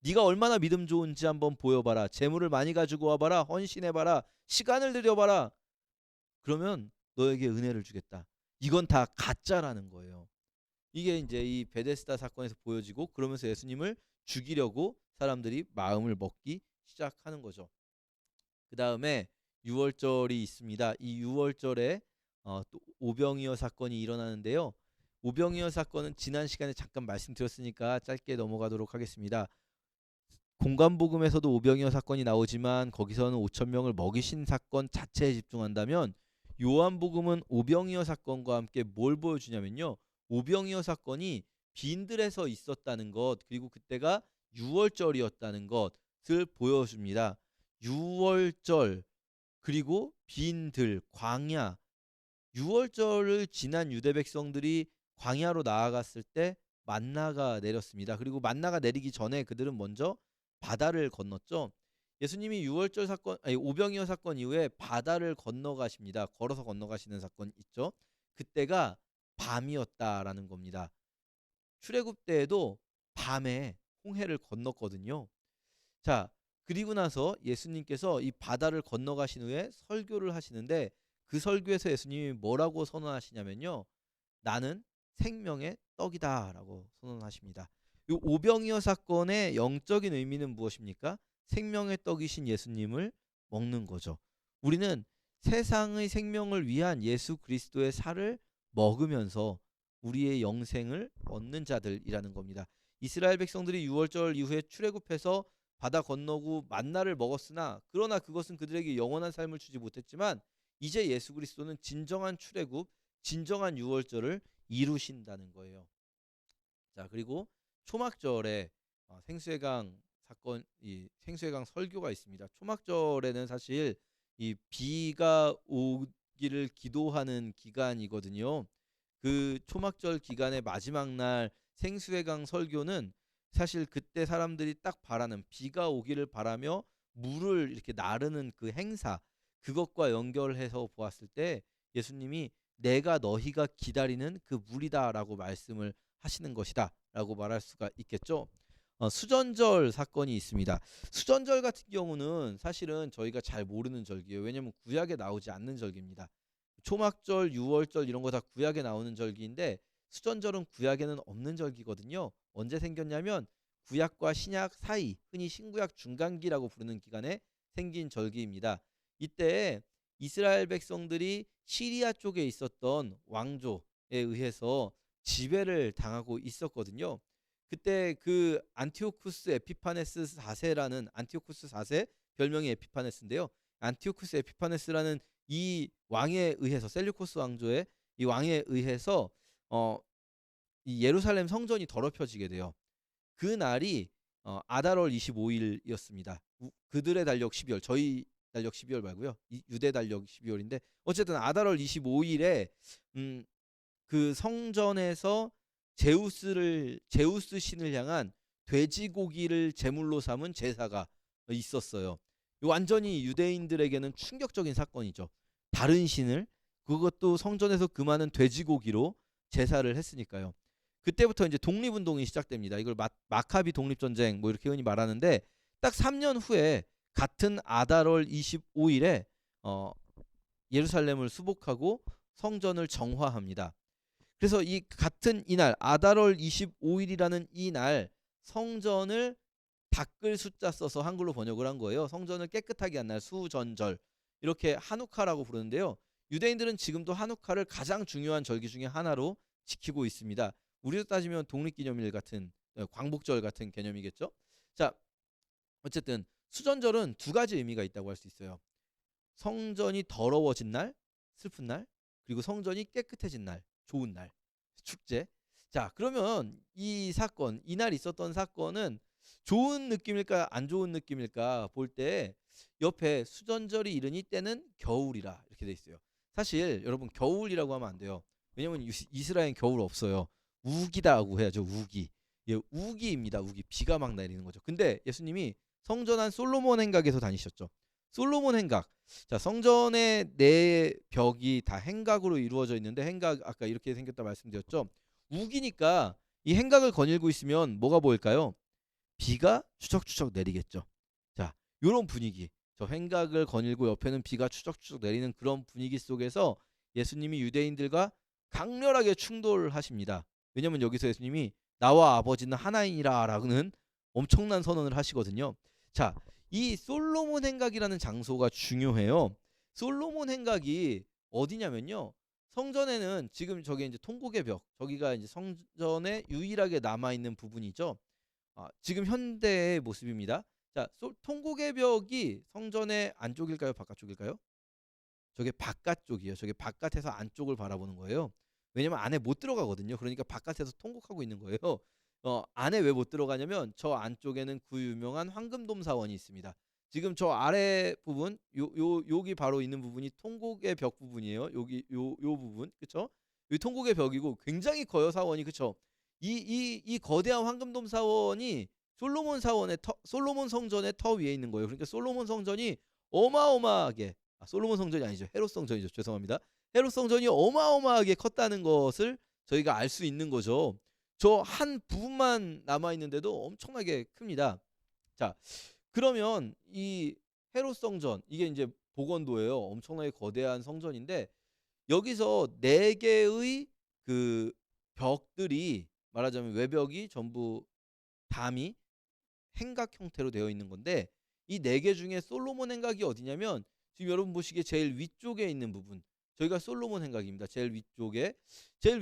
네가 얼마나 믿음 좋은지 한번 보여봐라. 재물을 많이 가지고 와봐라. 헌신해봐라. 시간을 들여봐라. 그러면 너에게 은혜를 주겠다. 이건 다 가짜라는 거예요. 이게 이제 이 베데스다 사건에서 보여지고 그러면서 예수님을 죽이려고 사람들이 마음을 먹기 시작하는 거죠. 그 다음에 유월절이 있습니다. 이 유월절에 또 오병이어 사건이 일어나는데요. 오병이어 사건은 지난 시간에 잠깐 말씀드렸으니까 짧게 넘어가도록 하겠습니다. 공관복음에서도 오병이어 사건이 나오지만 거기서는 5천 명을 먹이신 사건 자체에 집중한다면 요한복음은 오병이어 사건과 함께 뭘 보여주냐면요. 오병이어 사건이 빈들에서 있었다는 것 그리고 그때가 유월절이었다는 것을 보여줍니다. 유월절 그리고 빈들 광야 유월절을 지난 유대 백성들이 광야로 나아갔을 때 만나가 내렸습니다. 그리고 만나가 내리기 전에 그들은 먼저 바다를 건넜죠. 예수님이 유월절 사건 아니 오병이어 사건 이후에 바다를 건너가십니다. 걸어서 건너가시는 사건 있죠. 그때가 밤이었다라는 겁니다. 출애굽 때에도 밤에 홍해를 건넜거든요. 자, 그리고 나서 예수님께서 이 바다를 건너가신 후에 설교를 하시는데 그 설교에서 예수님이 뭐라고 선언하시냐면요. 나는 생명의 떡이다라고 선언하십니다. 이 오병이어 사건의 영적인 의미는 무엇입니까? 생명의 떡이신 예수님을 먹는 거죠. 우리는 세상의 생명을 위한 예수 그리스도의 살을 먹으면서 우리의 영생을 얻는 자들이라는 겁니다. 이스라엘 백성들이 유월절 이후에 출애굽해서 바다 건너고 만나를 먹었으나 그러나 그것은 그들에게 영원한 삶을 주지 못했지만 이제 예수 그리스도는 진정한 출애굽, 진정한 유월절을 이루신다는 거예요. 자, 그리고 초막절에 생수해강 사건, 이 생수해강 설교가 있습니다. 초막절에는 사실 이 비가 오기를 기도하는 기간이거든요. 그 초막절 기간의 마지막 날 생수해강 설교는 사실 그때 사람들이 딱 바라는 비가 오기를 바라며 물을 이렇게 나르는 그 행사 그것과 연결해서 보았을 때 예수님이 내가 너희가 기다리는 그 물이다라고 말씀을 하시는 것이다라고 말할 수가 있겠죠. 수전절 사건이 있습니다. 수전절 같은 경우는 사실은 저희가 잘 모르는 절기예요. 왜냐하면 구약에 나오지 않는 절기입니다. 초막절, 유월절 이런 거 다 구약에 나오는 절기인데 수전절은 구약에는 없는 절기거든요. 언제 생겼냐면 구약과 신약 사이, 흔히 신구약 중간기라고 부르는 기간에 생긴 절기입니다. 이때 이스라엘 백성들이 시리아 쪽에 있었던 왕조에 의해서 지배를 당하고 있었거든요. 그때 그 안티오쿠스 에피파네스 4세라는 안티오쿠스 4세 별명이 에피파네스인데요. 안티오쿠스 에피파네스라는 이 왕에 의해서 셀류코스 왕조의 이 왕에 의해서 어, 이 예루살렘 성전이 더럽혀지게 돼요. 그 날이 아달월 25일이었습니다. 그들의 달력 12월, 저희 달력 12월 말고요. 유대 달력 12월인데 어쨌든 아달월 25일에 그 성전에서 제우스 신을 향한 돼지고기를 제물로 삼은 제사가 있었어요. 완전히 유대인들에게는 충격적인 사건이죠. 다른 신을 그것도 성전에서 그 많은 돼지고기로 제사를 했으니까요. 그때부터 이제 독립운동이 시작됩니다. 이걸 마카비 독립전쟁 뭐 이렇게 흔히 말하는데 딱 3년 후에 같은 아달월 25일에 예루살렘을 수복하고 성전을 정화합니다. 그래서 이 같은 이날 아달월 25일이라는 이날 성전을 닦을 숫자 써서 한글로 번역을 한 거예요. 성전을 깨끗하게 한 날 수전절 이렇게 하누카라고 부르는데요. 유대인들은 지금도 하누카를 가장 중요한 절기 중에 하나로 지키고 있습니다. 우리로 따지면 독립기념일 같은 광복절 같은 개념이겠죠. 자, 어쨌든 수전절은 두 가지 의미가 있다고 할 수 있어요. 성전이 더러워진 날, 슬픈 날, 그리고 성전이 깨끗해진 날, 좋은 날, 축제. 자, 그러면 이 사건, 이날 있었던 사건은 좋은 느낌일까, 안 좋은 느낌일까 볼 때 옆에 수전절이 이르니 때는 겨울이라 이렇게 돼 있어요. 사실 여러분 겨울이라고 하면 안 돼요. 왜냐면 이스라엘 겨울 없어요. 우기다고 해야죠. 우기. 예, 우기입니다. 우기. 비가 막 내리는 거죠. 근데 예수님이 성전 안 솔로몬 행각에서 다니셨죠. 솔로몬 행각. 자, 성전의 네 벽이 다 행각으로 이루어져 있는데 행각 아까 이렇게 생겼다 말씀드렸죠. 우기니까 이 행각을 거닐고 있으면 뭐가 보일까요? 비가 추적추적 내리겠죠. 자, 요런 분위기. 저 행각을 거닐고 옆에는 비가 추적추적 내리는 그런 분위기 속에서 예수님이 유대인들과 강렬하게 충돌하십니다. 왜냐면 여기서 예수님이 나와 아버지는 하나이니라라는 엄청난 선언을 하시거든요. 자, 이 솔로몬 행각이라는 장소가 중요해요. 솔로몬 행각이 어디냐면요. 성전에는 지금 저게 이제 통곡의 벽, 저기가 이제 성전에 유일하게 남아 있는 부분이죠. 지금 현대의 모습입니다. 자, 통곡의 벽이 성전의 안쪽일까요, 바깥쪽일까요? 저게 바깥쪽이에요. 저게 바깥에서 안쪽을 바라보는 거예요. 왜냐면 안에 못 들어가거든요. 그러니까 바깥에서 통곡하고 있는 거예요. 안에 왜 못 들어가냐면 저 안쪽에는 그 유명한 황금돔 사원이 있습니다. 지금 저 아래 부분 여기 바로 있는 부분이 통곡의 벽 부분이에요. 여기 요 부분 그쵸? 이 통곡의 벽이고 굉장히 커요 사원이 그쵸? 이 거대한 황금돔 사원이 솔로몬 성전의 터 위에 있는 거예요. 그러니까 솔로몬 성전이 어마어마하게 솔로몬 성전이 아니죠. 헤롯 성전이죠. 죄송합니다. 헤롯 성전이 어마어마하게 컸다는 것을 저희가 알 수 있는 거죠. 저 한 부분만 남아 있는데도 엄청나게 큽니다. 자, 그러면 이 헤롯 성전 이게 이제 보건도예요. 엄청나게 거대한 성전인데 여기서 네 개의 그 벽들이 말하자면 외벽이 전부 담이 행각 형태로 되어 있는 건데 이 네 개 중에 솔로몬 행각이 어디냐면 지금 여러분 보시기에 제일 위쪽에 있는 부분 저희가 솔로몬 행각입니다. 제일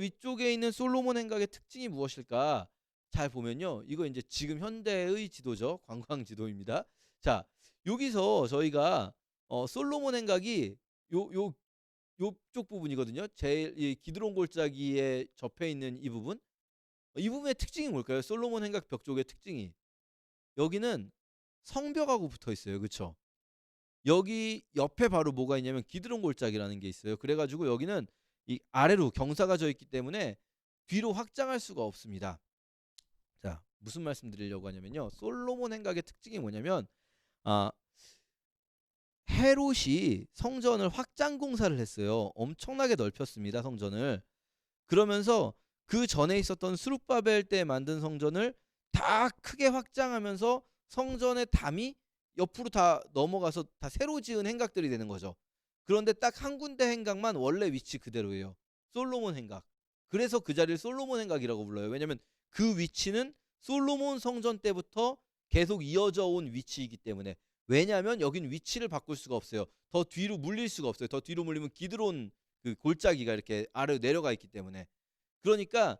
위쪽에 있는 솔로몬 행각의 특징이 무엇일까? 잘 보면요. 이거 이제 지금 현대의 지도죠. 관광 지도입니다. 자, 여기서 저희가 솔로몬 행각이 요 요쪽 부분이거든요. 제일 이 기드론 골짜기에 접해 있는 이 부분. 이 부분의 특징이 뭘까요? 솔로몬 행각 벽 쪽의 특징이 여기는 성벽하고 붙어 있어요. 그렇죠? 여기 옆에 바로 뭐가 있냐면 기드론 골짜기라는 게 있어요. 그래가지고 여기는 이 아래로 경사가 져 있기 때문에 뒤로 확장할 수가 없습니다. 자, 무슨 말씀 드리려고 하냐면요. 솔로몬 행각의 특징이 뭐냐면 아, 헤롯이 성전을 확장 공사를 했어요. 엄청나게 넓혔습니다. 성전을. 그러면서 그 전에 있었던 스룹바벨 때 만든 성전을 다 크게 확장하면서 성전의 담이 옆으로 다 넘어가서 다 새로 지은 행각들이 되는 거죠. 그런데 딱 한 군데 행각만 원래 위치 그대로예요. 솔로몬 행각. 그래서 그 자리를 솔로몬 행각이라고 불러요. 왜냐면 그 위치는 솔로몬 성전 때부터 계속 이어져 온 위치이기 때문에. 왜냐하면 여긴 위치를 바꿀 수가 없어요. 더 뒤로 물릴 수가 없어요. 더 뒤로 물리면 기드론 그 골짜기가 이렇게 아래로 내려가 있기 때문에. 그러니까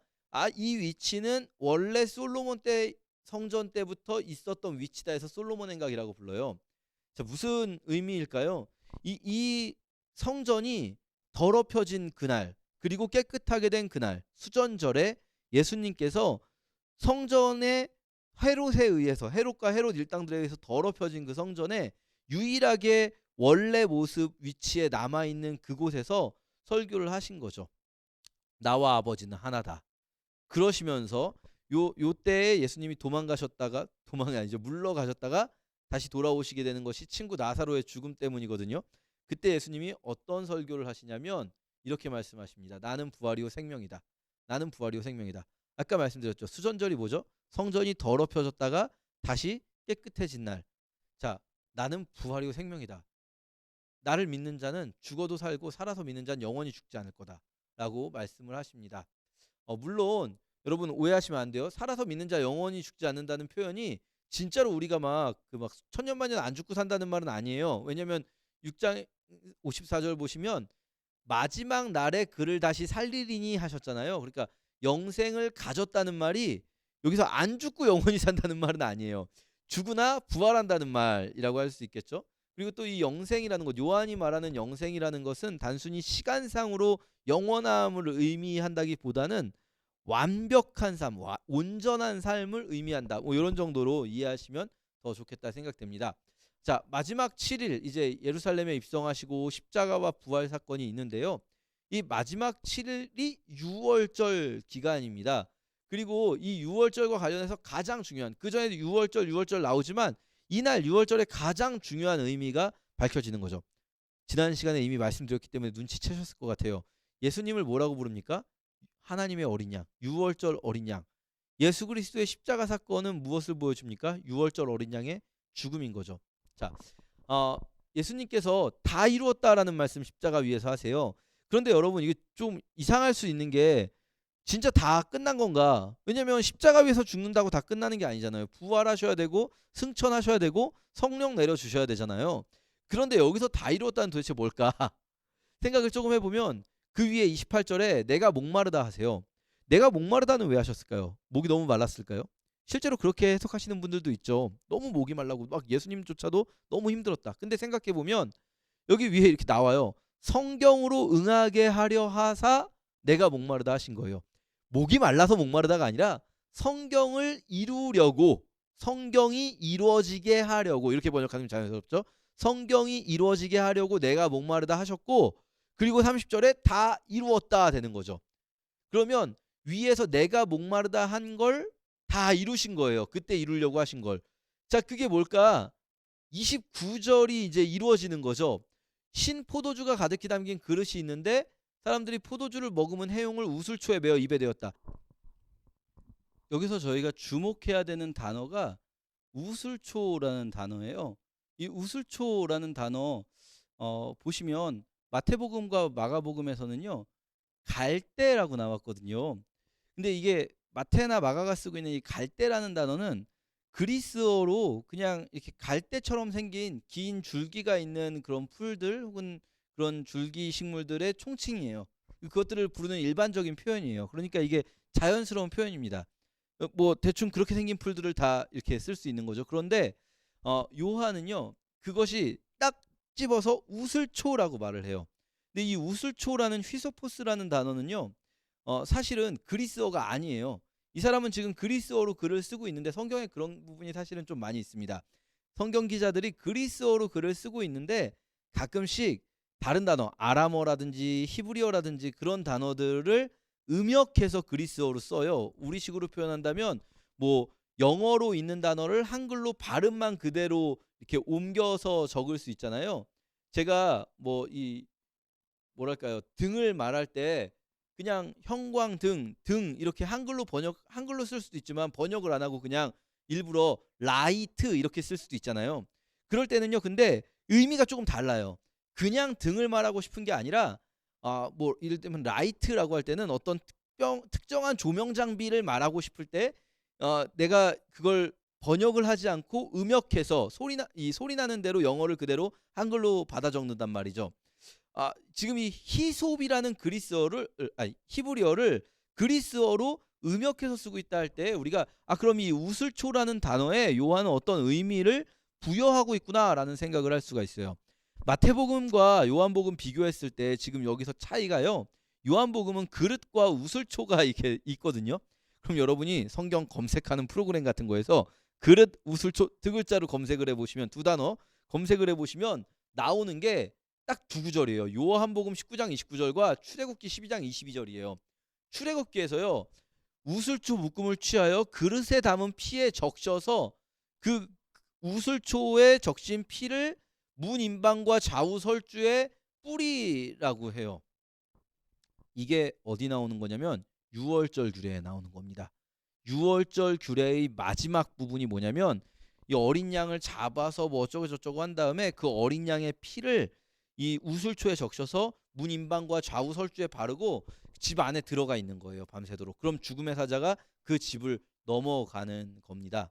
이 위치는 원래 솔로몬 때 성전 때부터 있었던 위치다 해서 솔로몬 행각이라고 불러요. 자, 무슨 의미일까요? 이 성전이 더럽혀진 그날, 그리고 깨끗하게 된 그날, 수전절에 예수님께서 성전의 헤롯에 의해서, 헤롯과 헤롯 일당들에 의해서 더럽혀진 그 성전에 유일하게 원래 모습 위치에 남아있는 그곳에서 설교를 하신 거죠. 나와 아버지는 하나다. 그러시면서 요 때에 예수님이 도망이 아니죠, 물러가셨다가 다시 돌아오시게 되는 것이 친구 나사로의 죽음 때문이거든요. 그때 예수님이 어떤 설교를 하시냐면 이렇게 말씀하십니다. 나는 부활이요 생명이다. 나는 부활이요 생명이다. 아까 말씀드렸죠. 수전절이 뭐죠? 성전이 더럽혀졌다가 다시 깨끗해진 날. 자, 나는 부활이요 생명이다. 나를 믿는 자는 죽어도 살고 살아서 믿는 자는 영원히 죽지 않을 거다 라고 말씀을 하십니다. 물론 여러분 오해하시면 안 돼요. 살아서 믿는 자 영원히 죽지 않는다는 표현이 진짜로 우리가 막 천년만년 안 죽고 산다는 말은 아니에요. 왜냐면 6장 54절 보시면 마지막 날에 그를 다시 살리리니 하셨잖아요. 그러니까 영생을 가졌다는 말이 여기서 안 죽고 영원히 산다는 말은 아니에요. 죽으나 부활한다는 말이라고 할 수 있겠죠. 그리고 또 이 영생이라는 것, 요한이 말하는 영생이라는 것은 단순히 시간상으로 영원함을 의미한다기보다는 완벽한 삶, 온전한 삶을 의미한다. 뭐 이런 정도로 이해하시면 더 좋겠다 생각됩니다. 자, 마지막 7일 이제 예루살렘에 입성하시고 십자가와 부활 사건이 있는데요. 이 마지막 7일이 유월절 기간입니다. 그리고 이 유월절과 관련해서 가장 중요한, 그 전에도 유월절 나오지만 이날 유월절의 가장 중요한 의미가 밝혀지는 거죠. 지난 시간에 이미 말씀드렸기 때문에 눈치채셨을 것 같아요. 예수님을 뭐라고 부릅니까? 하나님의 어린 양, 유월절 어린 양. 예수 그리스도의 십자가 사건은 무엇을 보여줍니까? 유월절 어린 양의 죽음인 거죠. 자, 예수님께서 다 이루었다라는 말씀 십자가 위에서 하세요. 그런데 여러분 이게 좀 이상할 수 있는 게 진짜 다 끝난 건가? 왜냐면 십자가 위에서 죽는다고 다 끝나는 게 아니잖아요. 부활하셔야 되고 승천하셔야 되고 성령 내려주셔야 되잖아요. 그런데 여기서 다 이루었다는 도대체 뭘까? 생각을 조금 해보면 그 위에 28절에 내가 목마르다 하세요. 내가 목마르다는 왜 하셨을까요? 목이 너무 말랐을까요? 실제로 그렇게 해석하시는 분들도 있죠. 너무 목이 말라고 막 예수님조차도 너무 힘들었다. 근데 생각해보면 여기 위에 이렇게 나와요. 성경으로 응하게 하려 하사 내가 목마르다 하신 거예요. 목이 말라서 목마르다가 아니라 성경을 이루려고, 성경이 이루어지게 하려고, 이렇게 번역하면 자연스럽죠. 성경이 이루어지게 하려고 내가 목마르다 하셨고, 그리고 30절에 다 이루었다 되는 거죠. 그러면 위에서 내가 목마르다 한 걸 다 이루신 거예요. 그때 이루려고 하신 걸. 자, 그게 뭘까? 29절이 이제 이루어지는 거죠. 신 포도주가 가득히 담긴 그릇이 있는데 사람들이 포도주를 먹으면 해용을 우슬초에 메어 입에 대었다. 여기서 저희가 주목해야 되는 단어가 우슬초라는 단어예요. 이 우슬초라는 단어 보시면 마태복음과 마가복음에서는요, 갈대라고 나왔거든요. 근데 이게 마태나 마가가 쓰고 있는 이 갈대라는 단어는 그리스어로 그냥 이렇게 갈대처럼 생긴 긴 줄기가 있는 그런 풀들 혹은 그런 줄기 식물들의 총칭이에요. 그것들을 부르는 일반적인 표현이에요. 그러니까 이게 자연스러운 표현입니다. 뭐 대충 그렇게 생긴 풀들을 다 이렇게 쓸 수 있는 거죠. 그런데 요한은요, 그것이 딱 집어서 우슬초라고 말을 해요. 근데 이 우슬초라는 휘소포스라는 단어는요, 사실은 그리스어가 아니에요. 이 사람은 지금 그리스어로 글을 쓰고 있는데 성경에 그런 부분이 사실은 좀 많이 있습니다. 성경 기자들이 그리스어로 글을 쓰고 있는데 가끔씩 다른 단어, 아람어라든지 히브리어라든지 그런 단어들을 음역해서 그리스어로 써요. 우리식으로 표현한다면 뭐 영어로 있는 단어를 한글로 발음만 그대로 이렇게 옮겨서 적을 수 있잖아요. 제가 뭐 이 뭐랄까요, 등을 말할 때 그냥 형광등, 등 이렇게 한글로 쓸 수도 있지만 번역을 안 하고 그냥 일부러 라이트 이렇게 쓸 수도 있잖아요. 그럴 때는요, 근데 의미가 조금 달라요. 그냥 등을 말하고 싶은 게 아니라 뭐 이럴 때면 라이트라고 할 때는 어떤 특정한 조명 장비를 말하고 싶을 때 내가 그걸 번역을 하지 않고 음역해서 소리 나는 대로 영어를 그대로 한글로 받아 적는단 말이죠. 지금 이 히솝이라는 히브리어를 그리스어로 음역해서 쓰고 있다 할 때 우리가 그럼 이 우슬초라는 단어에 요한은 어떤 의미를 부여하고 있구나라는 생각을 할 수가 있어요. 마태복음과 요한복음 비교했을 때 지금 여기서 차이가요. 요한복음은 그릇과 우슬초가 이렇게 있거든요. 그럼 여러분이 성경 검색하는 프로그램 같은 거에서 그릇 우슬초 두 글자로 검색을 해보시면, 두 단어 검색을 해보시면 나오는 게 딱 두 구절이에요. 요한복음 19장 29절과 출애굽기 12장 22절이에요. 출애굽기에서요, 우슬초 묶음을 취하여 그릇에 담은 피에 적셔서 그 우슬초에 적신 피를 문 인방과 좌우 설주에 뿌리라고 해요. 이게 어디 나오는 거냐면 유월절 규례에 나오는 겁니다. 유월절 규례의 마지막 부분이 뭐냐면, 이 어린 양을 잡아서 뭐 어쩌고 저쩌고 한 다음에 그 어린 양의 피를 이 우슬초에 적셔서 문 인방과 좌우 설주에 바르고 집 안에 들어가 있는 거예요, 밤새도록. 그럼 죽음의 사자가 그 집을 넘어가는 겁니다.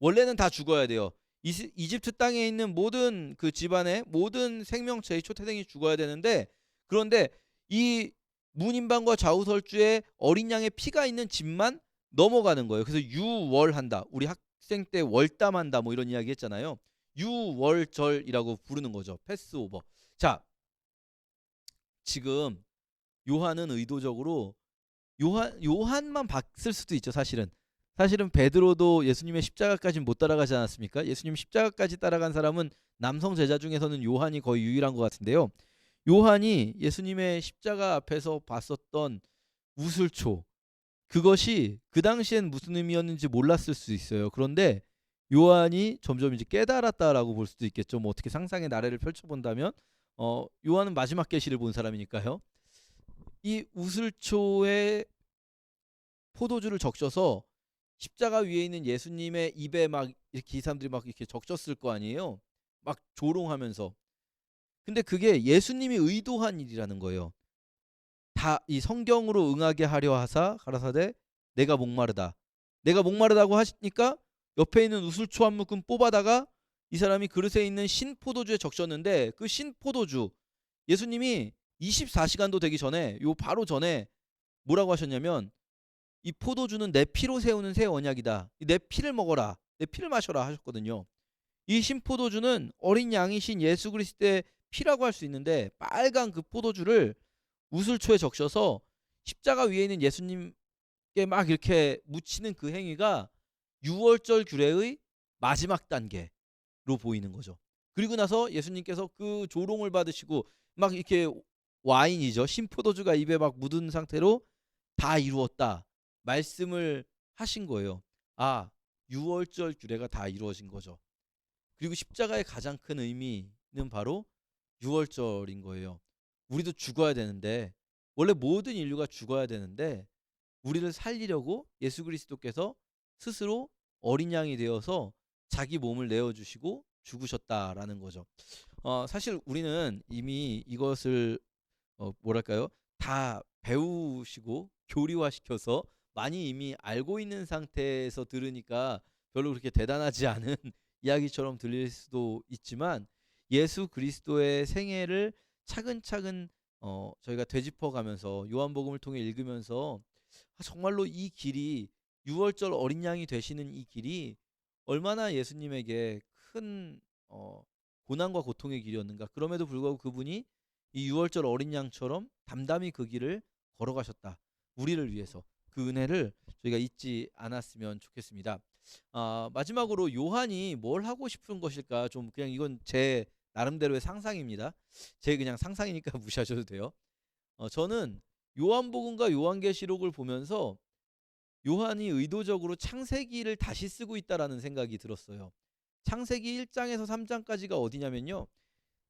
원래는 다 죽어야 돼요. 이집트 땅에 있는 모든 그 집안의 모든 생명체의 초태생이 죽어야 되는데, 그런데 이 문인방과 좌우설주에 어린 양의 피가 있는 집만 넘어가는 거예요. 그래서 유월한다. 우리 학생 때 월담한다 뭐 이런 이야기 했잖아요. 유월절이라고 부르는 거죠. 패스오버. 자, 지금 요한은 의도적으로 요한만 봤을 수도 있죠. 사실은 베드로도 예수님의 십자가까지 못 따라가지 않았습니까? 예수님 십자가까지 따라간 사람은 남성 제자 중에서는 요한이 거의 유일한 것 같은데요. 요한이 예수님의 십자가 앞에서 봤었던 우슬초, 그것이 그 당시엔 무슨 의미였는지 몰랐을 수 있어요. 그런데 요한이 점점 이제 깨달았다라고 볼 수도 있겠죠. 뭐 어떻게 상상의 나래를 펼쳐본다면, 요한은 마지막 계시를 본 사람이니까요. 이 우슬초에 포도주를 적셔서 십자가 위에 있는 예수님의 입에 막 이렇게 이 사람들이 막 이렇게 적셨을 거 아니에요. 막 조롱하면서. 근데 그게 예수님이 의도한 일이라는 거예요. 다 이 성경으로 응하게 하려 하사 가라사대 내가 목마르다. 내가 목마르다고 하시니까 옆에 있는 우슬초 한 묶음 뽑아다가 이 사람이 그릇에 있는 신포도주에 적셨는데, 그 신포도주, 예수님이 24시간도 되기 전에, 요 바로 전에 뭐라고 하셨냐면, 이 포도주는 내 피로 세우는 새 언약이다. 내 피를 먹어라. 내 피를 마셔라 하셨거든요. 이 신포도주는 어린 양이신 예수 그리스도의 피라고 할 수 있는데, 빨간 그 포도주를 우슬초에 적셔서 십자가 위에 있는 예수님께 막 이렇게 묻히는 그 행위가 유월절 규례의 마지막 단계로 보이는 거죠. 그리고 나서 예수님께서 그 조롱을 받으시고 막 이렇게 와인이죠. 신포도주가 입에 막 묻은 상태로 다 이루었다 말씀을 하신 거예요. 유월절 규례가 다 이루어진 거죠. 그리고 십자가의 가장 큰 의미는 바로 유월절인 거예요. 우리도 죽어야 되는데, 원래 모든 인류가 죽어야 되는데, 우리를 살리려고 예수 그리스도께서 스스로 어린 양이 되어서 자기 몸을 내어주시고 죽으셨다라는 거죠. 사실 우리는 이미 이것을 뭐랄까요, 다 배우시고 교리화시켜서 많이 이미 알고 있는 상태에서 들으니까 별로 그렇게 대단하지 않은 이야기처럼 들릴 수도 있지만, 예수 그리스도의 생애를 차근차근 저희가 되짚어가면서 요한복음을 통해 읽으면서 정말로 이 길이, 유월절 어린 양이 되시는 이 길이 얼마나 예수님에게 큰 고난과 고통의 길이었는가. 그럼에도 불구하고 그분이 이 유월절 어린 양처럼 담담히 그 길을 걸어가셨다. 우리를 위해서. 그 은혜를 저희가 잊지 않았으면 좋겠습니다. 마지막으로 요한이 뭘 하고 싶은 것일까? 좀 그냥 이건 제 나름대로의 상상입니다. 제 그냥 상상이니까 무시하셔도 돼요. 저는 요한복음과 요한계시록을 보면서 요한이 의도적으로 창세기를 다시 쓰고 있다라는 생각이 들었어요. 창세기 1장에서 3장까지가 어디냐면요,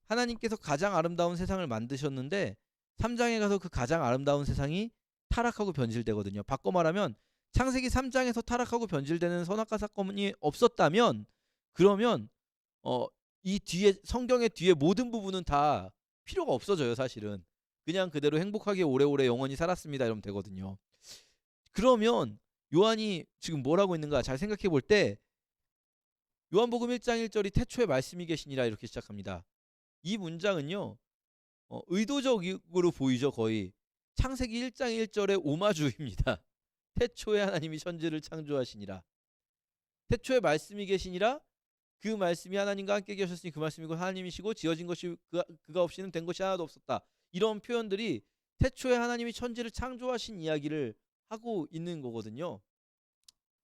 하나님께서 가장 아름다운 세상을 만드셨는데 3장에 가서 그 가장 아름다운 세상이 타락하고 변질되거든요. 바꿔 말하면 창세기 3장에서 타락하고 변질되는 선악과 사건이 없었다면, 그러면 이 뒤에 성경의 뒤에 모든 부분은 다 필요가 없어져요. 사실은 그냥 그대로 행복하게 오래오래 영원히 살았습니다 이러면 되거든요. 그러면 요한이 지금 뭘 하고 있는가 잘 생각해 볼 때, 요한복음 1장 1절이 태초에 말씀이 계시니라 이렇게 시작합니다. 이 문장은요, 의도적으로 보이죠. 거의 창세기 1장 1절의 오마주입니다. 태초에 하나님이 천지를 창조하시니라. 태초에 말씀이 계시니라. 그 말씀이 하나님과 함께 계셨으니 그 말씀이고 하나님이시고 지어진 것이 그가 없이는 된 것이 하나도 없었다. 이런 표현들이 태초에 하나님이 천지를 창조하신 이야기를 하고 있는 거거든요.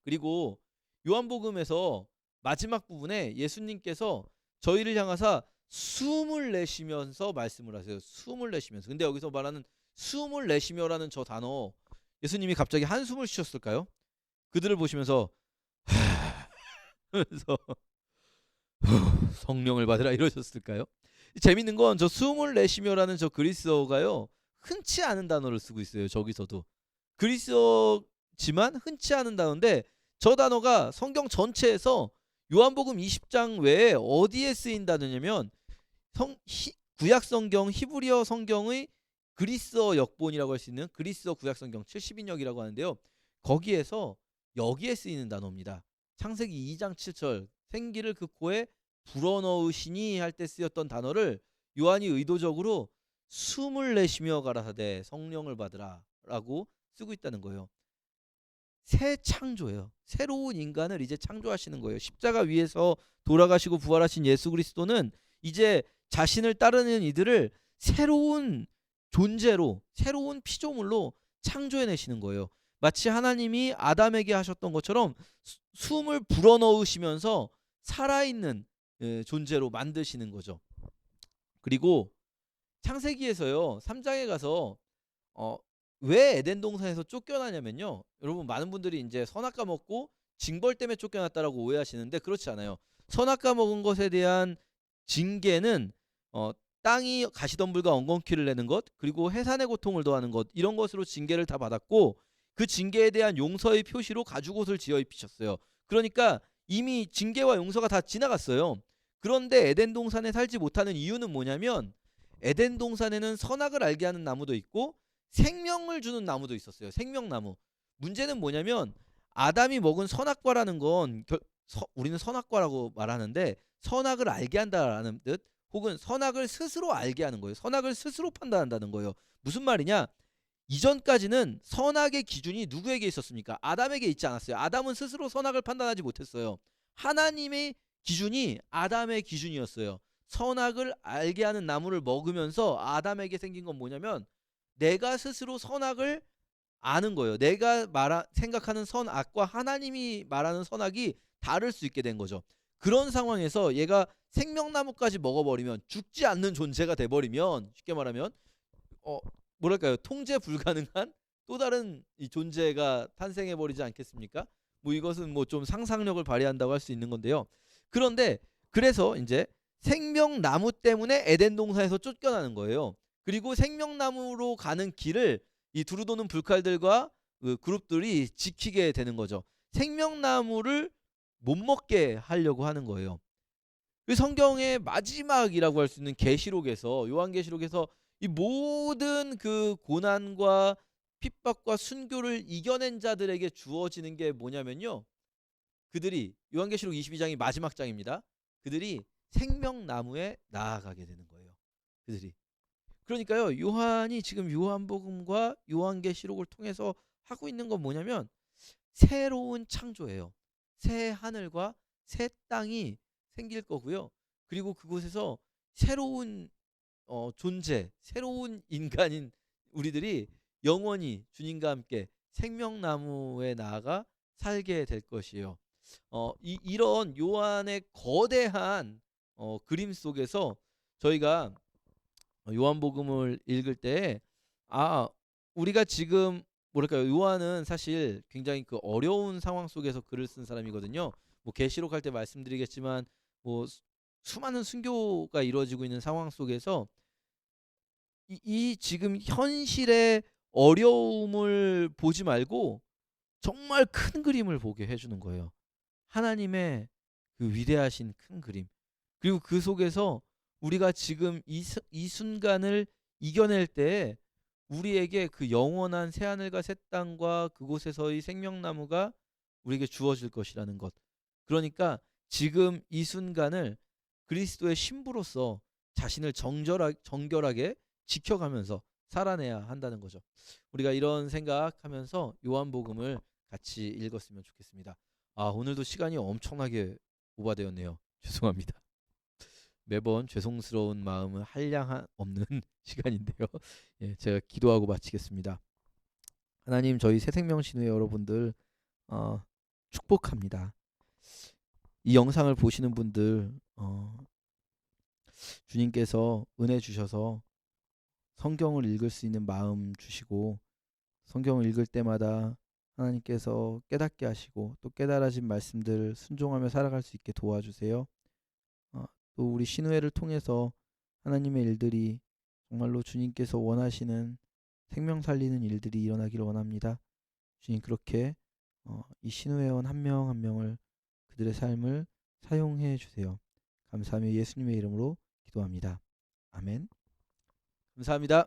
그리고 요한복음에서 마지막 부분에 예수님께서 저희를 향하사 숨을 내쉬면서 말씀을 하세요. 숨을 내쉬면서. 근데 여기서 말하는 숨을 내쉬며라는 저 단어, 예수님이 갑자기 한숨을 쉬셨을까요? 그들을 보시면서 하면서 성령을 받으라 이러셨을까요? 재밌는 건 저 숨을 내쉬며라는 저 그리스어가요, 흔치 않은 단어를 쓰고 있어요. 저기서도 그리스어지만 흔치 않은 단어인데, 저 단어가 성경 전체에서 요한복음 20장 외에 어디에 쓰인 단어냐면 구약 성경 히브리어 성경의 그리스어 역본이라고 할 수 있는 그리스어 구약 성경 70인역이라고 하는데요. 거기에서 여기에 쓰이는 단어입니다. 창세기 2장 7절 생기를 그 코에 불어넣으시니 할 때 쓰였던 단어를 요한이 의도적으로 숨을 내쉬며 가라사대 성령을 받으라 라고 쓰고 있다는 거예요. 새 창조예요. 새로운 인간을 이제 창조하시는 거예요. 십자가 위에서 돌아가시고 부활하신 예수 그리스도는 이제 자신을 따르는 이들을 새로운 존재로, 새로운 피조물로 창조해내시는 거예요. 마치 하나님이 아담에게 하셨던 것처럼 숨을 불어넣으시면서 살아있는 존재로 만드시는 거죠. 그리고 창세기에서요 3장에 가서 왜 에덴 동산에서 쫓겨나냐면요, 여러분 많은 분들이 이제 선악과 먹고 징벌 때문에 쫓겨났다라고 오해하시는데 그렇지 않아요. 선악과 먹은 것에 대한 징계는 땅이 가시덤불과 엉겅퀴를 내는 것, 그리고 해산의 고통을 더하는 것, 이런 것으로 징계를 다 받았고, 그 징계에 대한 용서의 표시로 가죽옷을 지어 입히셨어요. 그러니까 이미 징계와 용서가 다 지나갔어요. 그런데 에덴 동산에 살지 못하는 이유는 뭐냐면, 에덴 동산에는 선악을 알게 하는 나무도 있고 생명을 주는 나무도 있었어요. 생명나무. 문제는 뭐냐면 아담이 먹은 선악과라는 건 우리는 선악과라고 말하는데 선악을 알게 한다라는 뜻, 혹은 선악을 스스로 알게 하는 거예요. 선악을 스스로 판단한다는 거예요. 무슨 말이냐? 이전까지는 선악의 기준이 누구에게 있었습니까? 아담에게 있지 않았어요. 아담은 스스로 선악을 판단하지 못했어요. 하나님의 기준이 아담의 기준이었어요. 선악을 알게 하는 나무를 먹으면서 아담에게 생긴 건 뭐냐면 내가 스스로 선악을 아는 거예요. 내가 생각하는 선악과 하나님이 말하는 선악이 다를 수 있게 된 거죠. 그런 상황에서 얘가 생명나무까지 먹어버리면, 죽지 않는 존재가 돼버리면, 쉽게 말하면 뭐랄까요, 통제 불가능한 또 다른 이 존재가 탄생해버리지 않겠습니까? 뭐 이것은 뭐 좀 상상력을 발휘한다고 할 수 있는 건데요. 그런데 그래서 이제 생명나무 때문에 에덴 동산에서 쫓겨나는 거예요. 그리고 생명나무로 가는 길을 이 두루 도는 불칼들과 그 그룹들이 지키게 되는 거죠. 생명나무를 못 먹게 하려고 하는 거예요. 그 성경의 마지막이라고 할 수 있는 계시록에서, 요한계시록에서 이 모든 그 고난과 핍박과 순교를 이겨낸 자들에게 주어지는 게 뭐냐면요, 그들이, 요한계시록 22장이 마지막 장입니다. 그들이 생명나무에 나아가게 되는 거예요. 그들이. 그러니까요, 요한이 지금 요한복음과 요한계시록을 통해서 하고 있는 건 뭐냐면 새로운 창조예요. 새 하늘과 새 땅이 생길 거고요. 그리고 그곳에서 새로운 존재, 새로운 인간인 우리들이 영원히 주님과 함께 생명나무에 나아가 살게 될 것이에요. 이런 요한의 거대한 그림 속에서 저희가 요한복음을 읽을 때, 우리가 지금 뭐랄까요, 요한은 사실 굉장히 그 어려운 상황 속에서 글을 쓴 사람이거든요. 뭐 계시록 할 때 말씀드리겠지만 뭐 수많은 순교가 이루어지고 있는 상황 속에서 이 지금 현실의 어려움을 보지 말고 정말 큰 그림을 보게 해주는 거예요. 하나님의 그 위대하신 큰 그림. 그리고 그 속에서 우리가 지금 이 순간을 이겨낼 때 우리에게 그 영원한 새하늘과 새 땅과 그곳에서의 생명나무가 우리에게 주어질 것이라는 것. 그러니까 지금 이 순간을 그리스도의 신부로서 자신을 정결하게 지켜가면서 살아내야 한다는 거죠. 우리가 이런 생각하면서 요한복음을 같이 읽었으면 좋겠습니다. 아, 오늘도 시간이 엄청나게 오바되었네요. 죄송합니다. 매번 죄송스러운 마음은 한량 없는 시간인데요. 예, 제가 기도하고 마치겠습니다. 하나님, 저희 새생명신의 여러분들 축복합니다. 이 영상을 보시는 분들 주님께서 은혜 주셔서 성경을 읽을 수 있는 마음 주시고, 성경을 읽을 때마다 하나님께서 깨닫게 하시고, 또 깨달아진 말씀들 순종하며 살아갈 수 있게 도와주세요. 또 우리 신우회를 통해서 하나님의 일들이 정말로 주님께서 원하시는 생명 살리는 일들이 일어나기를 원합니다. 주님, 그렇게 이 신우회원 한 명 한 명을, 그들의 삶을 사용해 주세요. 감사하며 예수님의 이름으로 기도합니다. 아멘. 감사합니다.